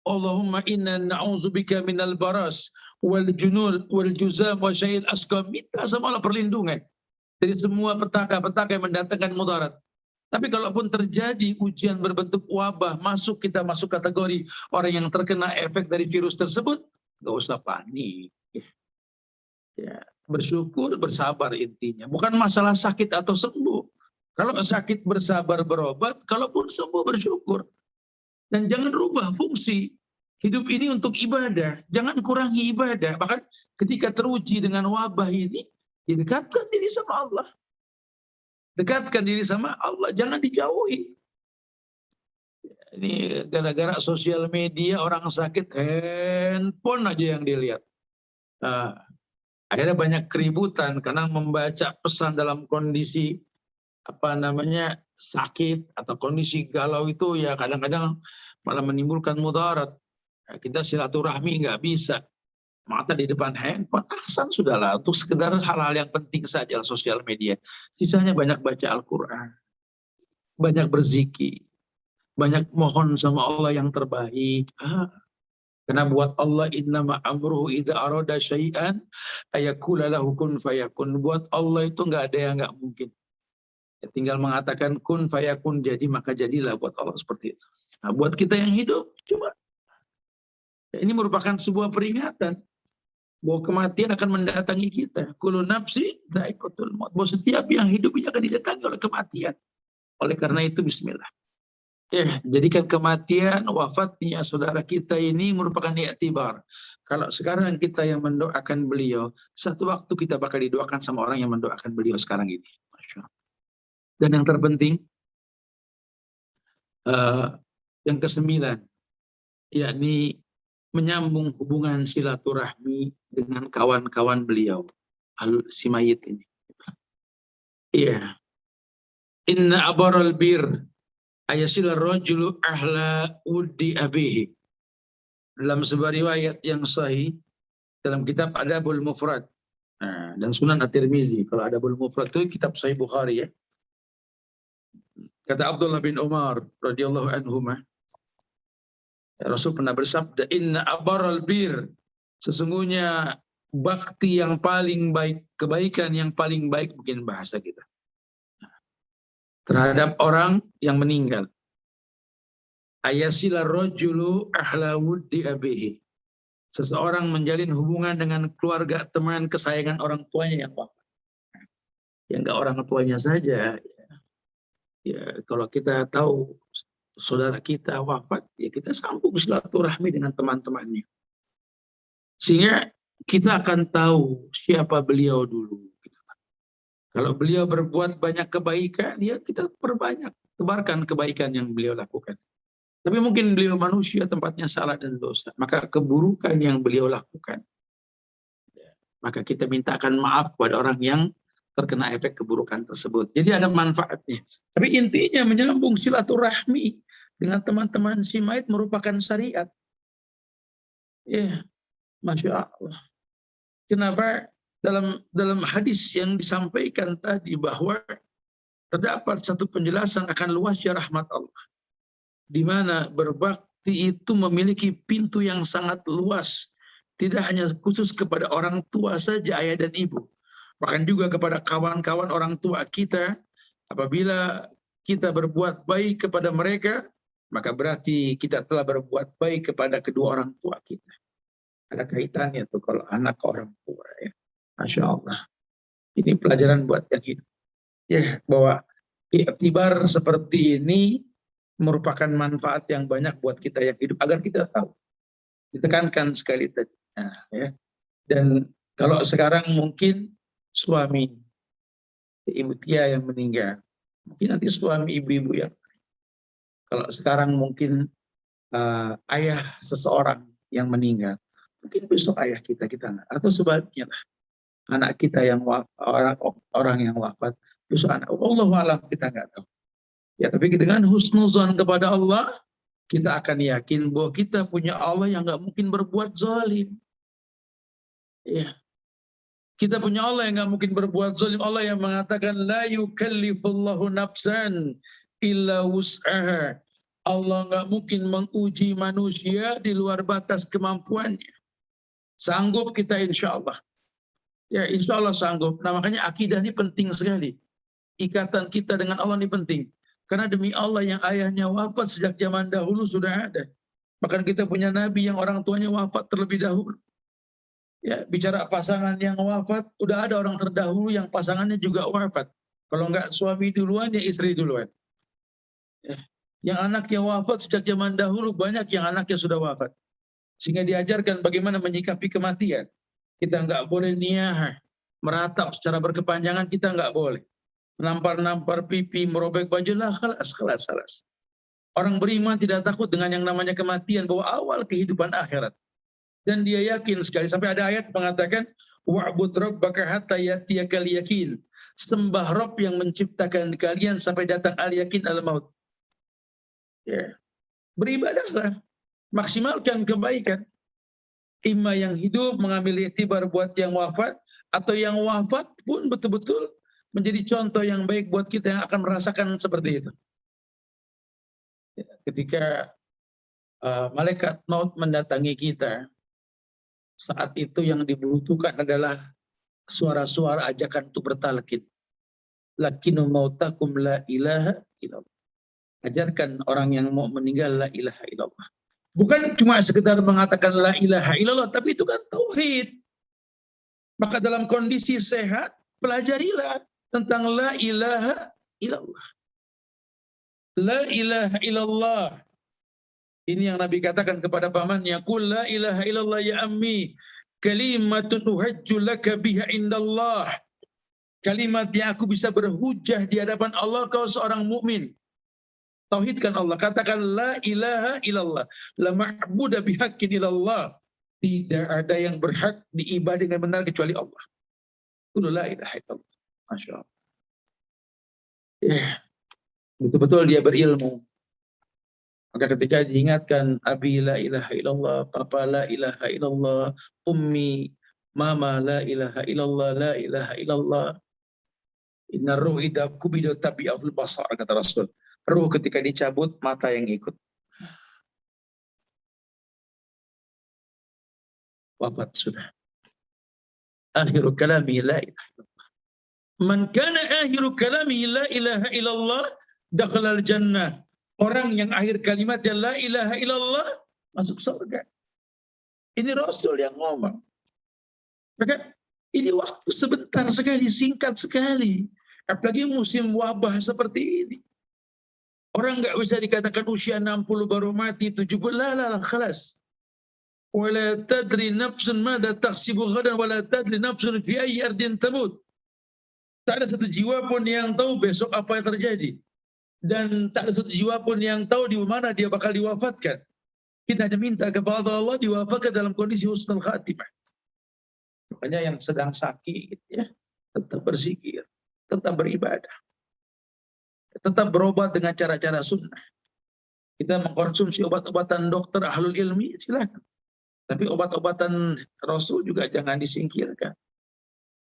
Allahumma inna na'udzubika minal baras wal junul wal juzam wa syahid asqam. Minta sama Allah perlindungan dari semua petaka-petaka yang mendatangkan mudarat. Tapi kalaupun terjadi ujian berbentuk wabah, kita masuk kategori orang yang terkena efek dari virus tersebut, nggak usah panik. Ya, bersyukur, bersabar intinya. Bukan masalah sakit atau sembuh. Kalau sakit bersabar berobat, kalaupun sembuh bersyukur. Dan jangan rubah fungsi. Hidup ini untuk ibadah. Jangan kurangi ibadah. Bahkan ketika teruji dengan wabah ini, dekatkan diri sama Allah. Dekatkan diri sama Allah. Jangan dijauhi. Ini gara-gara sosial media orang sakit, handphone aja yang dilihat. Akhirnya banyak keributan karena membaca pesan dalam kondisi sakit atau kondisi galau itu ya kadang-kadang malah menimbulkan mudarat. Kita silaturahmi nggak bisa, mata di depan handphone, sudahlah untuk sekedar hal-hal yang penting saja sosial media. Sisanya banyak baca Al-Quran, banyak berzikir, banyak mohon sama Allah yang terbaik. Karena buat Allah innama amruhu idza arada syai'an ayaqula lahu kun fayakun. Buat Allah itu nggak ada yang nggak mungkin. Ya, tinggal mengatakan kun fayakun, jadi maka jadilah, buat Allah seperti itu. Nah, buat kita yang hidup coba. Ya, ini merupakan sebuah peringatan bahwa kematian akan mendatangi kita. Kullu nafsi dha'iqatul maut. Bahwa setiap yang hidup ini akan didatangi oleh kematian. Oleh karena itu bismillah. Ya, jadikan kematian, wafatnya saudara kita ini merupakan i'tibar. Kalau sekarang kita yang mendoakan beliau, satu waktu kita bakal didoakan sama orang yang mendoakan beliau sekarang ini. Masya Allah. Dan yang terpenting, yang ke-9, yakni menyambung hubungan silaturahmi dengan kawan-kawan beliau, si mayit ini. Iya. Inna abaral bir ayasil rajulu ahla wuddi abihi. Dalam sebuah riwayat yang sahih dalam kitab Adabul Mufrad dan Sunan At-Tirmizi. Kalau Adabul Mufrad itu kitab Sahih Bukhari ya. Kata Abdullah bin Umar radhiyallahu anhuma, Rasul pernah bersabda, inna abaral bir, sesungguhnya bakti yang paling baik, kebaikan yang paling baik, mungkin bahasa kita, terhadap orang yang meninggal. Ayasila rajulu ahla wuddi abihi. Seseorang menjalin hubungan dengan keluarga, teman, kesayangan orang tuanya yang wafat. Ya enggak orang tuanya saja. Ya, kalau kita tahu saudara kita wafat, ya kita sambung silaturahmi dengan teman-temannya. Sehingga kita akan tahu siapa beliau dulu. Kalau beliau berbuat banyak kebaikan, ya kita perbanyak, tebarkan kebaikan yang beliau lakukan. Tapi mungkin beliau manusia, tempatnya salah dan dosa. Maka keburukan yang beliau lakukan, maka kita mintakan maaf kepada orang yang terkena efek keburukan tersebut. Jadi ada manfaatnya. Tapi intinya menyambung silaturahmi dengan teman-teman si mayit merupakan syariat. Ya, Masya Allah. Kenapa? Dalam hadis yang disampaikan tadi bahwa terdapat satu penjelasan akan luasnya rahmat Allah, di mana berbakti itu memiliki pintu yang sangat luas, tidak hanya khusus kepada orang tua saja, ayah dan ibu. Bahkan juga kepada kawan-kawan orang tua kita, apabila kita berbuat baik kepada mereka, maka berarti kita telah berbuat baik kepada kedua orang tua kita. Ada kaitannya tuh kalau anak ke orang tua ya. Masya Allah. Ini pelajaran buat yang hidup. Ya, bahwa iktibar seperti ini merupakan manfaat yang banyak buat kita yang hidup agar kita tahu. Ditekankan sekali tadi. Nah, ya. Dan kalau sekarang mungkin suami Ibu Tia yang meninggal, mungkin nanti suami ibu-ibu yang, kalau sekarang mungkin ayah seseorang yang meninggal, mungkin besok ayah kita nggak, atau sebaliknya lah, anak kita yang orang yang wafat, besok anak, Allahu a'lam, kita nggak tahu. Ya, tapi dengan husnuzon kepada Allah, kita akan yakin bahwa kita punya Allah yang nggak mungkin berbuat zalim. Ya. Kita punya Allah yang nggak mungkin berbuat zalim. Allah yang mengatakan la yukallifullahu nafsan illa wus'aha. Allah nggak mungkin menguji manusia di luar batas kemampuannya. Sanggup kita insya Allah. Ya insya Allah sanggup. Nah makanya akidah ini penting sekali. Ikatan kita dengan Allah ini penting. Karena demi Allah yang ayahnya wafat sejak zaman dahulu sudah ada. Bahkan kita punya nabi yang orang tuanya wafat terlebih dahulu. Ya, bicara pasangan yang wafat, udah ada orang terdahulu yang pasangannya juga wafat. Kalau enggak suami duluan, ya istri duluan. Ya. Yang anaknya wafat sejak zaman dahulu, banyak yang anaknya sudah wafat. Sehingga diajarkan bagaimana menyikapi kematian. Kita enggak boleh niyah, meratap secara berkepanjangan, kita enggak boleh. Nampar-nampar pipi, merobek baju, lah kelas. Orang beriman tidak takut dengan yang namanya kematian, bahwa awal kehidupan akhirat. Dan dia yakin sekali, sampai ada ayat mengatakan wa'bud rabbaka hatta ya'tiyakal yakin. Sembah Rabb yang menciptakan kalian sampai datang al-yakin al-maut. Ya. Beribadahlah, maksimalkan kebaikan. Imma yang hidup mengambil iktibar buat yang wafat, atau yang wafat pun betul-betul menjadi contoh yang baik buat kita yang akan merasakan seperti itu. Ya. Ketika malaikat maut mendatangi kita, saat itu yang dibutuhkan adalah suara-suara ajakan untuk bertalqin. Lakinu mautakum la ilaha illallah. Ajarkan orang yang mau meninggal la ilaha illallah. Bukan cuma sekedar mengatakan la ilaha illallah, tapi itu kan tauhid. Maka dalam kondisi sehat, pelajarilah tentang la ilaha illallah. La ilaha illallah. Ini yang Nabi katakan kepada pamannya, qul la ilaha illallah ya ammi, kalimatun uhajju laka biha indallah. Kalimat yang aku bisa berhujah di hadapan Allah, kau seorang mukmin. Tauhidkan Allah, katakan la ilaha illallah, la ma'budu bihaqqin illallah. Tidak ada yang berhak diibadah dengan benar kecuali Allah. Qul la ilaha illallah. Masya Allah. Ya, betul-betul dia berilmu. Maka ketika diingatkan Abi la ilaha illallah, Papa la ilaha illallah, Ummi, Mama la ilaha illallah, la ilaha illallah, inna ruh idha kubidu tabi'ahul basar, kata Rasul. Ruh ketika dicabut, mata yang ikut. Wafat sudah. Akhiru kalami la ilaha illallah. Man kana akhiru kalami la ilaha illallah, dakhalal jannah. Orang yang akhir kalimatnya la ilaha illallah masuk surga. Ini Rasul yang ngomong. Maka ini waktu sebentar sekali, singkat sekali. Apalagi musim wabah seperti ini. Orang nggak bisa dikatakan usia 60 baru mati, 70, lah, khalas. Wala tadri nafsun mada taksibu ghadan, wala tadri nafsun fi ayyi ardin tamut. Tak ada satu jiwa pun yang tahu besok apa yang terjadi. Dan tak ada satu jiwa pun yang tahu di mana dia bakal diwafatkan. Kita hanya minta kepada Allah diwafatkan dalam kondisi husnul khatimah. Makanya yang sedang sakit ya, tetap berzikir, tetap beribadah, tetap berobat dengan cara-cara sunnah. Kita mengkonsumsi obat-obatan dokter ahlul ilmi, silakan. Tapi obat-obatan Rasul juga jangan disingkirkan.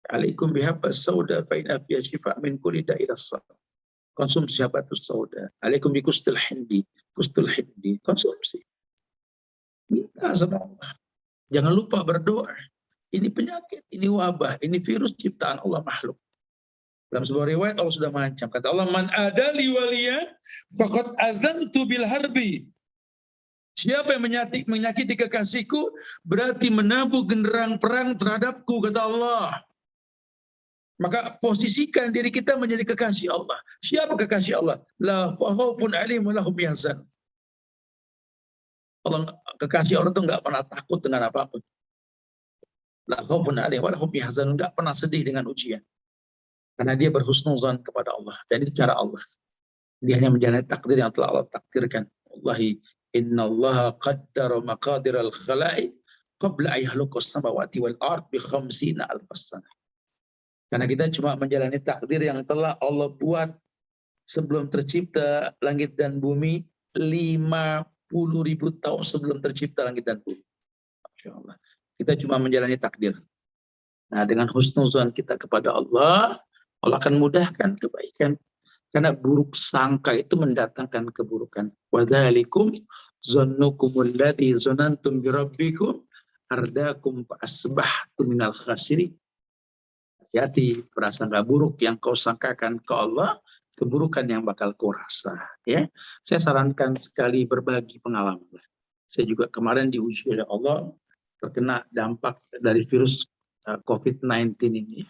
Alaikum bihabbas sauda fa inna fiha shifa' min kulli da'in as-sab. Konsumsi habatus sauda. Alaikum bi kustul hindi. Konsumsi. Minta sama Allah. Jangan lupa berdoa. Ini penyakit, ini wabah, ini virus ciptaan Allah makhluk. Dalam sebuah riwayat Allah sudah mengancam. Kata Allah, man adali waliyan faqad adzantu bil harbi. Siapa yang menyakiti kekasihku berarti menabuh genderang perang terhadapku, kata Allah. Maka posisikan diri kita menjadi kekasih Allah. Siapa kekasih Allah? La khaufun alaihim wa lahum yahzanun. Allah, kekasih Allah itu nggak pernah takut dengan apapun. La khaufun alaihim wa lahum yahzanun, nggak pernah sedih dengan ujian. Karena dia berhusnuzan kepada Allah. Dan itu cara Allah. Dia hanya menjalani takdir yang telah Allah takdirkan. Wallahi, innallaha qaddara maqadir al-khalaiq qabla ayahluqas samawati wal ard bi khamsina alfas sanah. Karena kita cuma menjalani takdir yang telah Allah buat sebelum tercipta langit dan bumi 50.000 tahun sebelum tercipta langit dan bumi. Masya Allah. Kita cuma menjalani takdir. Nah, dengan husnuzan kita kepada Allah, Allah akan mudahkan kebaikan. Karena buruk sangka itu mendatangkan keburukan. Wadzalikum zannukumul ladzi zanantum bi rabbikum ardakum fa asbahtum minal khasirin. Hati-hati prasangka buruk yang kau sangkakan ke Allah, keburukan yang bakal kau rasa. Ya, saya sarankan sekali berbagi pengalaman. Saya juga kemarin diuji oleh Allah terkena dampak dari virus COVID-19 ini.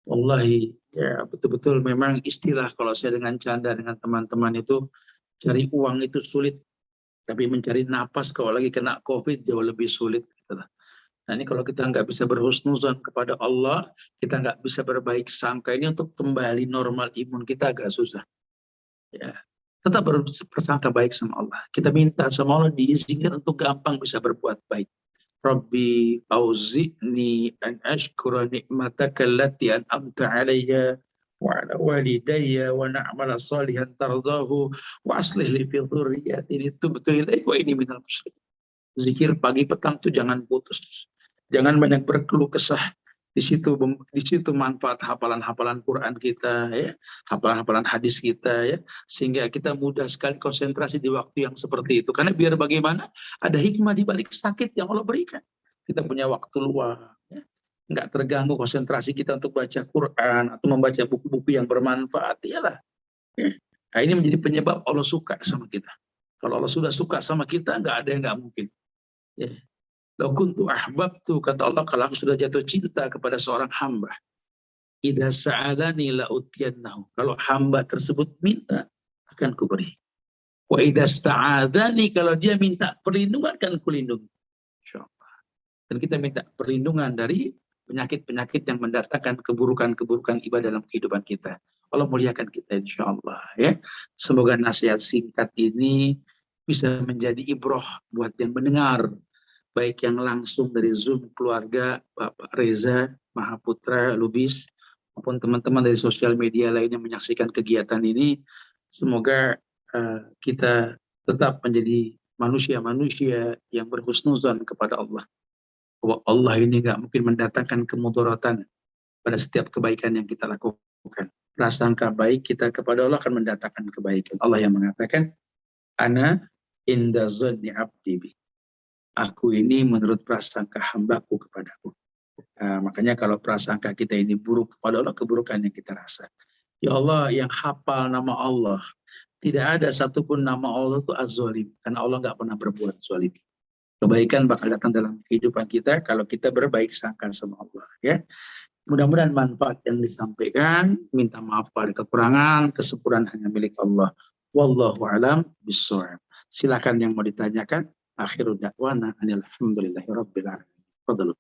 Wallahi, ya betul-betul memang istilah kalau saya dengan canda dengan teman-teman itu, cari uang itu sulit, tapi mencari napas kalau lagi kena COVID jauh lebih sulit. Gitu. Nah ini kalau kita nggak bisa berhusnuzan kepada Allah, kita nggak bisa berbaik sangka, ini untuk kembali normal imun kita agak susah. Ya, tetap bersangka baik sama Allah. Kita minta sama Allah diizinkan untuk gampang bisa berbuat baik. Rabbi auzi'ni an ashkura ni'mataka allati an'amta 'alayya wa 'ala walidayya wa na'mala salihan tardahu wa aslih li fi dhurriyyati tubtu ilaik wa inni minal muslimin. Zikir pagi petang tuh jangan putus. Jangan banyak berkeluh kesah. Di situ manfaat hafalan-hafalan Quran kita, ya, hafalan-hafalan hadis kita, ya, sehingga kita mudah sekali konsentrasi di waktu yang seperti itu. Karena biar bagaimana ada hikmah di balik sakit yang Allah berikan. Kita punya waktu luang, ya, nggak terganggu konsentrasi kita untuk baca Quran atau membaca buku-buku yang bermanfaat, iyalah. Ya. Nah, ini menjadi penyebab Allah suka sama kita. Kalau Allah sudah suka sama kita, nggak ada yang nggak mungkin. Ya. Lau kuntu ahbabtu, kata Allah, kalau aku sudah jatuh cinta kepada seorang hamba, idza sa'alani la utiyannahu, kalau hamba tersebut minta akan kuberi. Wa idza sta'adzani, kalau dia minta perlindungan akan kulindungi. Insyaallah. Dan kita minta perlindungan dari penyakit-penyakit yang mendatangkan keburukan-keburukan ibadah dalam kehidupan kita. Allah muliakan kita insyaallah, ya. Semoga nasihat singkat ini bisa menjadi ibroh buat yang mendengar, baik yang langsung dari Zoom keluarga Bapak Reza Mahaputra Lubis maupun teman-teman dari sosial media lainnya menyaksikan kegiatan ini. Semoga kita tetap menjadi manusia-manusia yang berhusnuzan kepada Allah. Bahwa Allah ini nggak mungkin mendatangkan kemudaratan pada setiap kebaikan yang kita lakukan. Prasangka baik kita kepada Allah akan mendatangkan kebaikan. Allah yang mengatakan, Ana inda zanni abdi bi. Aku ini menurut prasangka hambaku kepadaku. Makanya kalau prasangka kita ini buruk kepada Allah, keburukan yang kita rasa. Ya Allah, yang hafal nama Allah, tidak ada satupun nama Allah itu az-zalim. Karena Allah nggak pernah berbuat zalim. Kebaikan bakal datang dalam kehidupan kita kalau kita berbaik sangka sama Allah. Ya, mudah-mudahan manfaat yang disampaikan. Minta maaf pada kekurangan, kesempurnaan hanya milik Allah. Wallahu a'lam bishawab. Silakan yang mau ditanyakan. Akhirul da'wana alhamdulillahirabbil alamin. Fadhlu.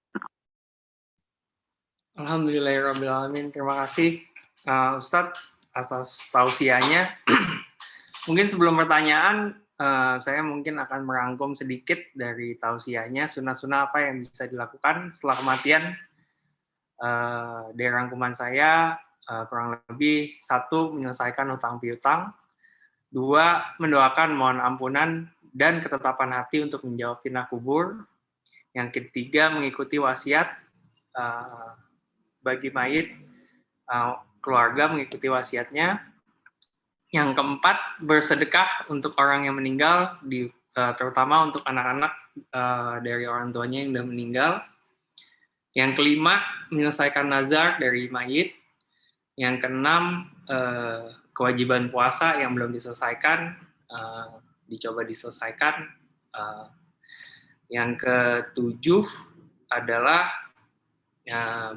Alhamdulillahirabbil alamin. Terima kasih Ustadz atas tausiahnya. Mungkin sebelum pertanyaan, saya mungkin akan merangkum sedikit dari tausiahnya, sunnah-sunnah apa yang bisa dilakukan setelah kematian. Dari rangkuman saya, kurang lebih 1, menyelesaikan hutang piutang, 2, mendoakan mohon ampunan dan ketetapan hati untuk menjawab fitnah kubur. Yang ketiga, mengikuti wasiat bagi mayit, keluarga mengikuti wasiatnya. Yang keempat, bersedekah untuk orang yang meninggal, terutama untuk anak-anak dari orang tuanya yang sudah meninggal. Yang kelima, menyelesaikan nazar dari mayit. Yang keenam, kewajiban puasa yang belum diselesaikan, dicoba diselesaikan. Yang ketujuh adalah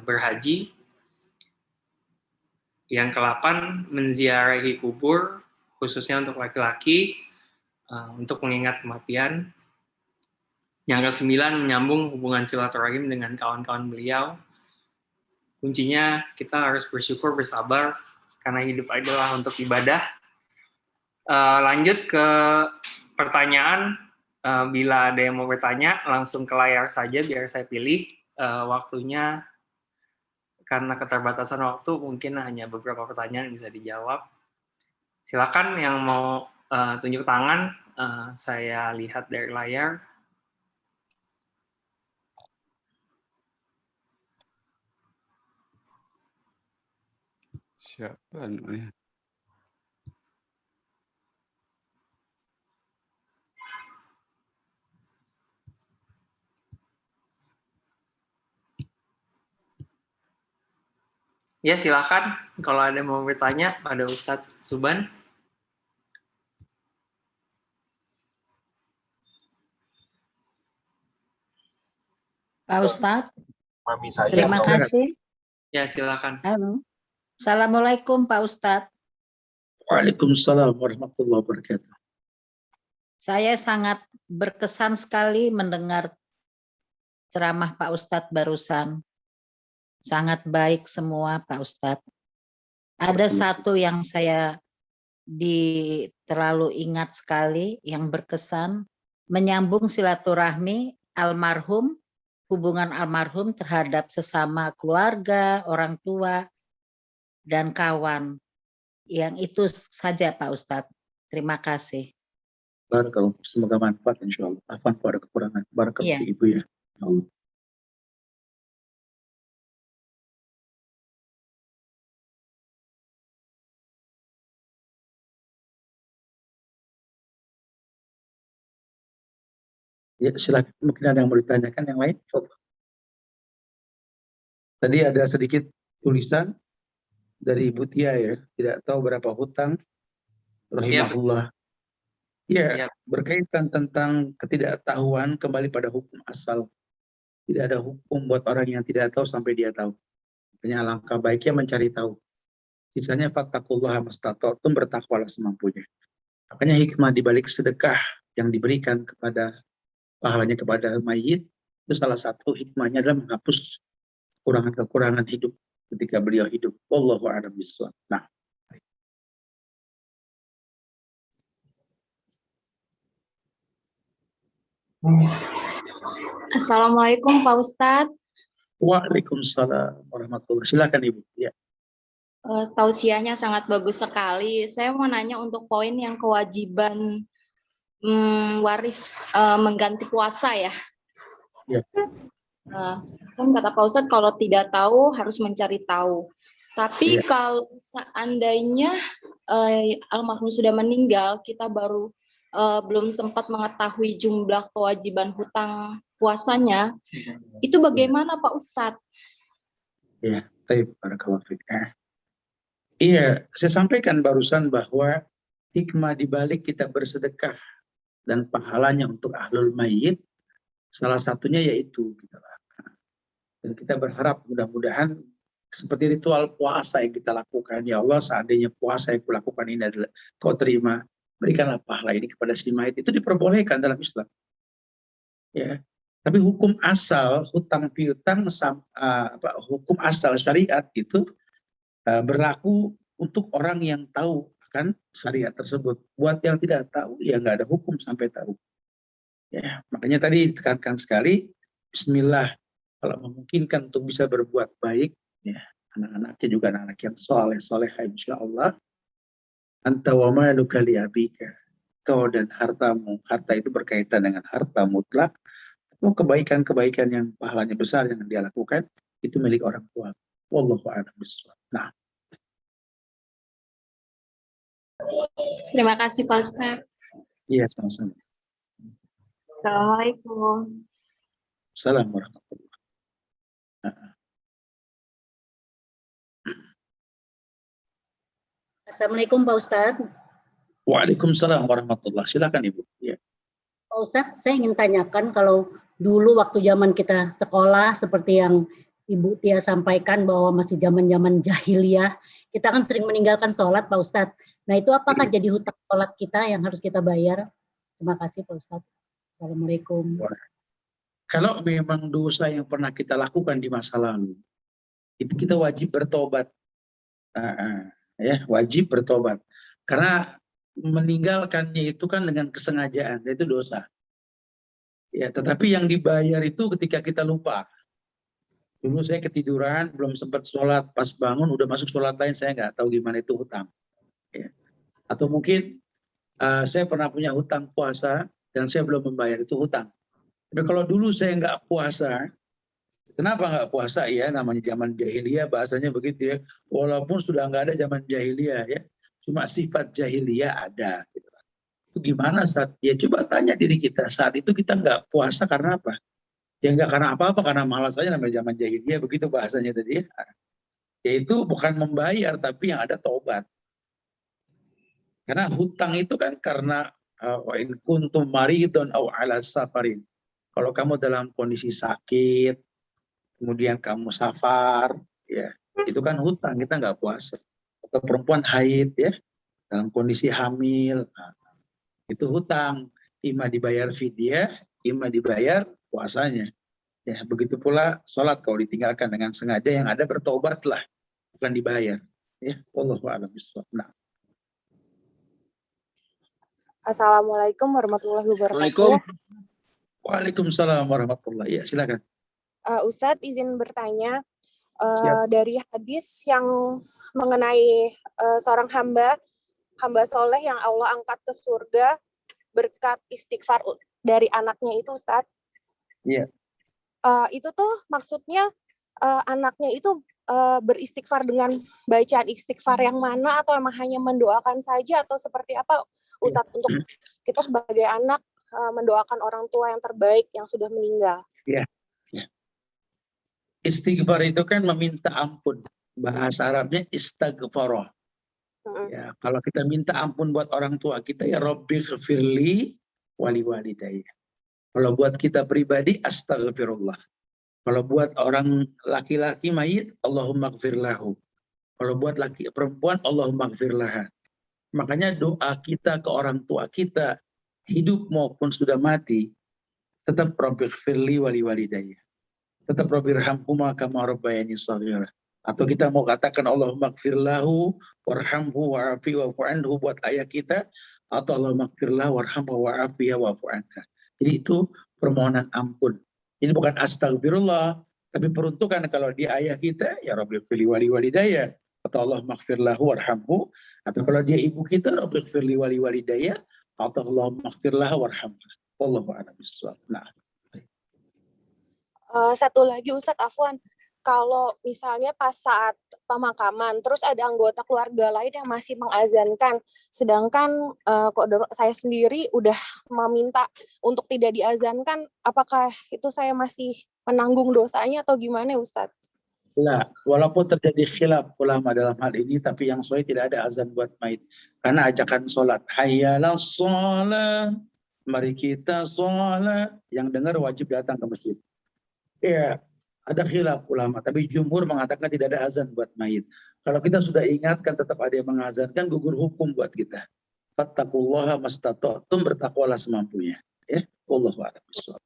berhaji. Yang ke-8, menziarahi kubur, khususnya untuk laki-laki, untuk mengingat kematian. Yang ke-9, menyambung hubungan silaturahim dengan kawan-kawan beliau. Kuncinya kita harus bersyukur, bersabar, karena hidup adalah untuk ibadah. Lanjut ke pertanyaan. Bila ada yang mau bertanya, langsung ke layar saja biar saya pilih. Waktunya, karena keterbatasan waktu, mungkin hanya beberapa pertanyaan yang bisa dijawab. Silakan yang mau tunjuk tangan, saya lihat dari layar. Siapa namanya? Ya, silakan kalau ada yang mau bertanya pada Ustadz Suban. Pak Ustadz, Mami saya terima atau kasih. Ya, silakan. Halo. Assalamualaikum Pak Ustadz. Waalaikumsalam warahmatullahi wabarakatuh. Saya sangat berkesan sekali mendengar ceramah Pak Ustadz barusan. Sangat baik semua Pak Ustadz. Ada satu yang saya terlalu ingat sekali, yang berkesan, menyambung silaturahmi almarhum, hubungan almarhum terhadap sesama keluarga, orang tua, dan kawan. Yang itu saja Pak Ustadz. Terima kasih. Barakallah, semoga manfaat insya Allah. Afan pada kekurangan. Barakallah Iya. Ibu ya. Allah. Ya, silakan. Mungkin ada yang mau ditanyakan yang lain? Coba. Tadi ada sedikit tulisan dari Ibu Tia ya, tidak tahu berapa hutang, rahimahullah. Ya, berkaitan tentang ketidaktahuan kembali pada hukum asal. Tidak ada hukum buat orang yang tidak tahu sampai dia tahu. Makanya alangkah baiknya mencari tahu. Sisanya fattaqullaha mastata'tum, bertakwalah semampunya. Makanya hikmah dibalik sedekah yang diberikan kepada pahalanya kepada mayit, itu salah satu hikmahnya adalah menghapus kekurangan-kekurangan hidup ketika beliau hidup. Wallahu a'lam bishawab. Nah, Assalamualaikum Pak Ustadz. waalaikumsalam warahmatullahi wabarakatuh. Silakan Ibu. Ya. Tausiahnya sangat bagus sekali. Saya mau nanya untuk poin yang kewajiban waris mengganti puasa ya. Ya. Kan kata Pak Ustadz kalau tidak tahu harus mencari tahu. Tapi Ya. kalau seandainya almarhum sudah meninggal, kita baru belum sempat mengetahui jumlah kewajiban hutang puasanya, itu bagaimana Pak Ustadz? Ya, baik, barakallahu fiik. Iya, saya sampaikan barusan bahwa hikmah dibalik kita bersedekah dan pahalanya untuk ahlul mayit, salah satunya yaitu gitu. Dan kita berharap mudah-mudahan seperti ritual puasa yang kita lakukan, ya Allah, seandainya puasa yang kulakukan ini adalah kau terima, berikanlah pahala ini kepada si mayit, itu diperbolehkan dalam Islam. Ya. Tapi hukum asal hutang piutang, hukum asal syariat itu berlaku untuk orang yang tahu akan syariat tersebut. Buat yang tidak tahu, ya nggak ada hukum sampai tahu. Ya, makanya tadi ditekankan sekali, Bismillah, kalau memungkinkan untuk bisa berbuat baik, ya, anak-anaknya juga anak-anak yang soleh-solehah insya Allah. Anta wa maluka li abika. Kau dan hartamu, harta itu berkaitan dengan harta mutlak. Atau kebaikan-kebaikan yang pahalanya besar yang dia lakukan, itu milik orang tua. Wallahu a'lam bishawab. Nah. Terima kasih Pak Ustadz. Iya, sama-sama. Assalamualaikum. Assalamualaikum warahmatullahi wabarakatuh. Nah. Assalamualaikum Pak Ustadz. Waalaikumsalam warahmatullahi. Silakan Ibu. Ya. Pak Ustadz, saya ingin tanyakan kalau dulu waktu zaman kita sekolah seperti yang Ibu Tia sampaikan bahwa masih zaman-zaman jahiliyah, kita kan sering meninggalkan sholat Pak Ustadz. Nah itu apakah jadi hutang sholat kita yang harus kita bayar? Terima kasih Pak Ustadz. Assalamualaikum. Kalau memang dosa yang pernah kita lakukan di masa lalu, itu kita wajib bertobat. Ya, wajib bertobat. Karena meninggalkannya itu kan dengan kesengajaan, itu dosa. Ya, tetapi yang dibayar itu ketika kita lupa. Dulu saya ketiduran, belum sempat sholat, pas bangun udah masuk sholat lain, saya nggak tahu gimana itu hutang. Ya. Atau mungkin saya pernah punya hutang puasa dan saya belum membayar, itu hutang. Tapi kalau dulu saya nggak puasa, kenapa nggak puasa ya? Namanya zaman jahiliyah, bahasanya begitu ya. Walaupun sudah nggak ada zaman jahiliyah ya, cuma sifat jahiliyah ada. Gitu. Itu gimana saat? Ya coba tanya diri kita, saat itu kita nggak puasa karena apa? Ya nggak karena apa-apa, karena malas saja, namanya zaman jahiliyah, begitu bahasanya tadi ya. Yaitu bukan membayar, tapi yang ada taubat. Karena hutang itu kan karena wa in kuntum maridun aw ala safarin. Kalau kamu dalam kondisi sakit, kemudian kamu safar, ya itu kan hutang, kita nggak puasa. Atau perempuan haid ya, dalam kondisi hamil, itu hutang. Ima dibayar fidyah, ima dibayar puasanya. Ya, begitu pula sholat kalau ditinggalkan dengan sengaja, yang ada bertobatlah, bukan dibayar. Ya, wallahu a'lam bishawab. Nah. Assalamualaikum warahmatullahi wabarakatuh. Waalaikumsalam warahmatullahi. Ya, silakan. Ustadz izin bertanya dari hadis yang mengenai seorang hamba soleh yang Allah angkat ke surga berkat istighfar dari anaknya itu, Ustadz. Iya. Itu tuh maksudnya anaknya itu beristighfar dengan bacaan istighfar yang mana, atau emang hanya mendoakan saja, atau seperti apa Ustadz untuk kita sebagai anak mendoakan orang tua yang terbaik yang sudah meninggal? Ya. Istighfar itu kan meminta ampun. Bahasa Arabnya istighfarah. Ya, kalau kita minta ampun buat orang tua kita, ya Rabbi ghfirli wali walidayya. Kalau buat kita pribadi, astaghfirullah. Kalau buat orang laki-laki mayit, Allahumma ghfirlahu. Kalau buat laki perempuan, Allahumma ghfirlaha. Makanya doa kita ke orang tua kita, hidup maupun sudah mati, tetap Rabbi ghfirli wali walidayya. Tetap Rabbi irhamhuma kama rabbayani shaghira. Atau kita mau katakan Allahumma ghfirlahu warhamhu wa'afi wa'fu anhu buat ayah kita, atau Allahumma ghfirlahu warhamhu wa'afi wa'fu anha. Jadi itu permohonan ampun. Ini bukan astagfirullah, tapi peruntukan kalau dia ayah kita, ya Rabbi ghfirli wali walidayya, atau Allahumma ghfirlahu warhamhu. Atau kalau dia ibu kita, Rabbi ghfirli wali walidayya, atau Allahumma ghfirlahu warhamhu. Wallahu a'lam bishawab. Nah. Satu lagi Ustadz Afwan, kalau misalnya pas saat pemakaman, terus ada anggota keluarga lain yang masih mengazankan, sedangkan saya sendiri udah meminta untuk tidak diazankan, apakah itu saya masih menanggung dosanya atau gimana Ustadz? Nah, walaupun terjadi khilaf ulama dalam hal ini, tapi yang sahih tidak ada azan buat mayit. Karena ajakan sholat, hayyalah sholat, mari kita sholat, yang dengar wajib datang ke masjid. Ya, ada khilaf ulama, tapi jumhur mengatakan tidak ada azan buat mayit. Kalau kita sudah ingatkan tetap ada yang mengazankan, gugur hukum buat kita. Fattaqullaha mastata'tum, bertakwalah semampunya. Ya, wallahu a'lam bishawab.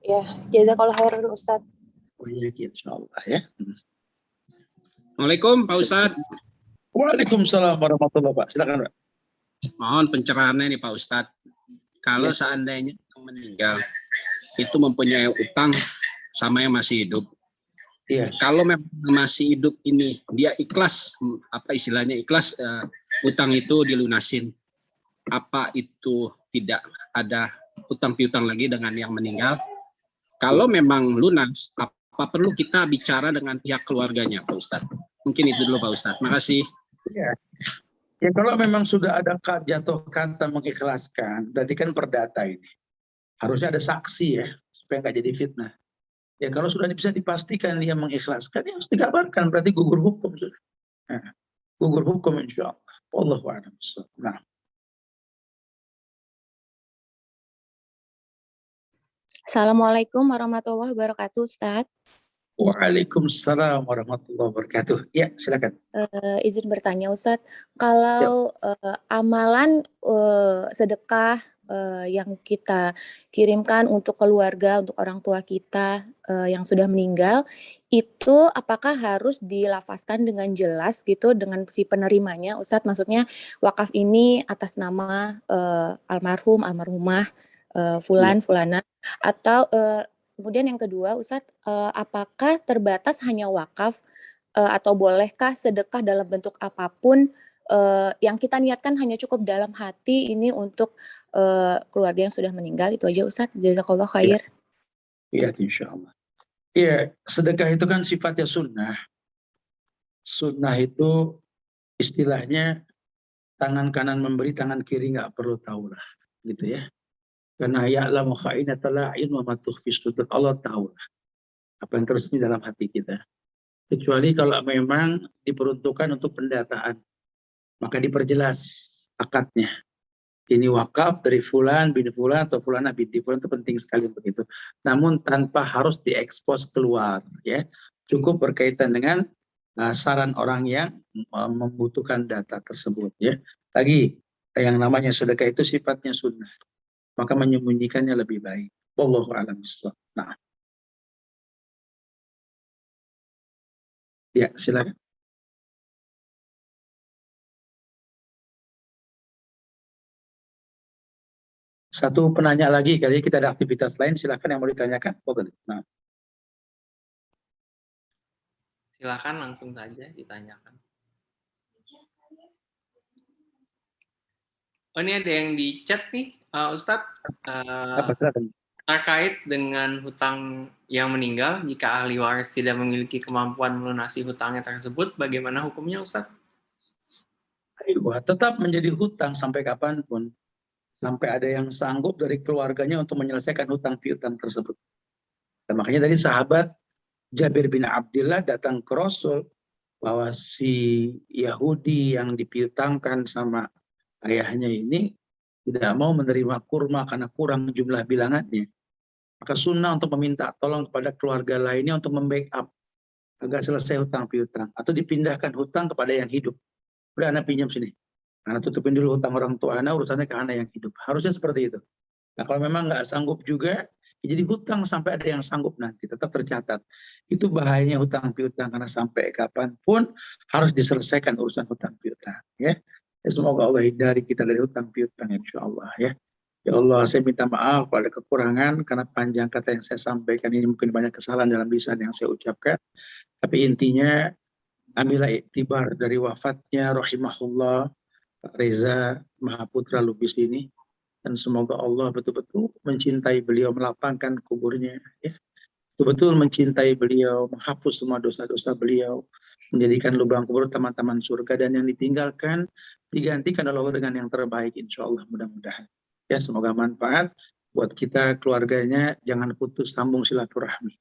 Ya, jazakallahu khairan Ustaz. Insyaallah ya. Assalamualaikum Pak Ustadz. Waalaikumsalam warahmatullahi wabarakatuh. Silakan Pak. Mohon pencerahannya nih Pak Ustadz. Kalau seandainya yang meninggal itu mempunyai utang sama yang masih hidup. Iya. Kalau memang masih hidup ini dia ikhlas, apa istilahnya ikhlas, utang itu dilunasin. Apa itu tidak ada utang piutang lagi dengan yang meninggal? Kalau memang lunas, apa perlu kita bicara dengan pihak keluarganya Pak Ustadz? Mungkin itu dulu Pak Ustadz. Makasih. Iya. Ya kalau memang sudah ada jatuh kata mengikhlaskan, berarti kan perdata ini. Harusnya ada saksi ya, supaya nggak jadi fitnah. Ya kalau sudah bisa dipastikan dia mengikhlaskan, ya harus dikabarkan, berarti gugur hukum sudah. Nah, gugur hukum insya Allah. Wallahu a'lam bishawab. Nah, Assalamualaikum warahmatullahi wabarakatuh, Ustadz. waalaikumsalam warahmatullahi wabarakatuh. Ya, silakan. Izin bertanya, Ustadz, kalau amalan sedekah yang kita kirimkan untuk keluarga, untuk orang tua kita yang sudah meninggal, itu apakah harus dilafazkan dengan jelas gitu dengan si penerimanya, Ustadz? Maksudnya wakaf ini atas nama almarhum, almarhumah, fulan, fulana, atau kemudian yang kedua, Ustadz, apakah terbatas hanya wakaf atau bolehkah sedekah dalam bentuk apapun yang kita niatkan hanya cukup dalam hati ini untuk keluarga yang sudah meninggal? Itu aja, Ustadz. Jazakallah khair. Iya, insya Allah. Iya, sedekah itu kan sifatnya sunnah. Sunnah itu istilahnya tangan kanan memberi, tangan kiri nggak perlu tahu lah, gitu ya. Karena ya'lamu kha'inatal a'yun wa ma tukhfi sudur. Allah tahu lah apa yang terjadi dalam hati kita. Kecuali kalau memang diperuntukkan untuk pendataan, maka diperjelas akadnya. Ini wakaf dari fulan bin fulan atau fulana binti fulan, itu penting sekali begitu. Namun tanpa harus diekspos keluar, ya. Cukup berkaitan dengan saran orang yang membutuhkan data tersebut, ya. Lagi yang namanya sedekah itu sifatnya sunnah, maka menyembunyikannya lebih baik. Wallahu a'lam bishawab. Nah, ya silakan. Satu penanya lagi, kali kita ada aktivitas lain, silakan yang mau ditanyakan. Nah, Silakan langsung saja ditanyakan. Oh, ini ada yang di chat nih, Ustadz. apa silakan. Terkait dengan hutang yang meninggal, jika ahli waris tidak memiliki kemampuan melunasi hutangnya tersebut, bagaimana hukumnya, Ustadz? Tetap menjadi hutang sampai kapanpun. Sampai ada yang sanggup dari keluarganya untuk menyelesaikan hutang piutang tersebut. Dan makanya dari sahabat Jabir bin Abdullah datang ke Rasul bahwa si Yahudi yang dipiutangkan sama ayahnya ini tidak mau menerima kurma karena kurang jumlah bilangannya. Maka sunnah untuk meminta tolong kepada keluarga lainnya untuk membackup agar selesai hutang piutang, atau dipindahkan hutang kepada yang hidup. Udah anak pinjam sini, anak tutupin dulu hutang orang tua anak, urusannya ke anak yang hidup. Harusnya seperti itu. Nah, kalau memang nggak sanggup juga, ya jadi hutang sampai ada yang sanggup nanti, tetap tercatat. Itu bahayanya hutang piutang, karena sampai kapanpun harus diselesaikan urusan hutang piutang. Ya, semoga Allah hindari kita dari hutang piutang, insya Allah. Ya, ya Allah, saya minta maaf pada kekurangan karena panjang kata yang saya sampaikan ini, mungkin banyak kesalahan dalam lisan yang saya ucapkan. Tapi intinya, ambillah iktibar dari wafatnya rahimahullah Reza Mahaputra Lubis ini, dan semoga Allah betul-betul mencintai beliau, melapangkan kuburnya, ya. Betul-betul mencintai beliau, menghapus semua dosa-dosa beliau, menjadikan lubang kubur taman-taman surga, dan yang ditinggalkan digantikan oleh Allah dengan yang terbaik, insya Allah, mudah-mudahan. Ya, semoga manfaat buat kita, keluarganya. Jangan putus sambung silaturahmi,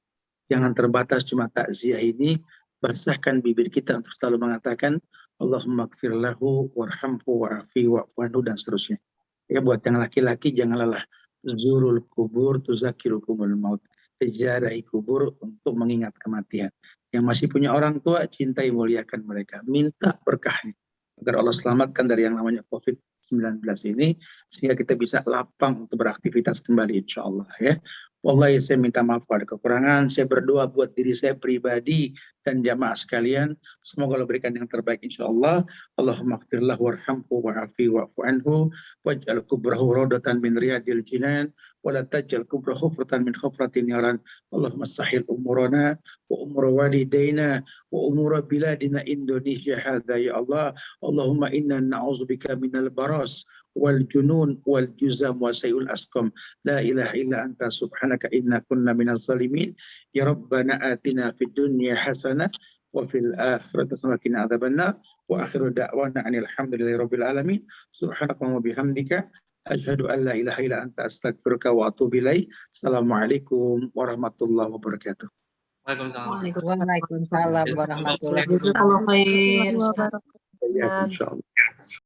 jangan terbatas cuma takziah ini. Basahkan bibir kita untuk selalu mengatakan Allahumma gfir lahu warhamhu wa'afi wa'fu anhu, dan seterusnya. Ya, buat yang laki-laki jangan lelah. Zurul kubur tuzakirukumul maut. Ziarahi kubur untuk mengingat kematian. Yang masih punya orang tua, cintai, muliakan mereka. Minta berkahnya agar Allah selamatkan dari yang namanya COVID-19 ini, sehingga kita bisa lapang untuk beraktivitas kembali, insya Allah, ya. Wallahi, saya minta maaf pada kekurangan. Saya berdoa buat diri saya pribadi dan jamaah sekalian. Semoga Allah berikan yang terbaik, insya Allah. Allahumma gfirlah warhamhu wa'afi wa'fu anhu waj'al kubrahu rodatan min riyadil jinan wa la taj'al kubrahu furtan min khufratin yaran. Allahumma sahil umurana wa umur walidaina wa umur biladina Indonesia hadha, ya Allah. Allahumma inna na'udzubika minal baras wal junun wal juzam wa sayul asqam. La ilaha illa anta subhanaka inna kunna minaz zalimin. Ya Rabbana atina fid dunya hasanah wa fil akhirati hasanah wa qina adzabannar. Wa akhiru da'wana anil hamdulillahi rabbil alamin. Subhanaka wa bihamdika asyhadu an la ilaha illa anta astaghfiruka wa atubu ilaik. Assalamualaikum warahmatullahi wabarakatuh. Waalaikumsalam. Waalaikumsalam warahmatullahi Jazakallah khair. Ya, insyaallah.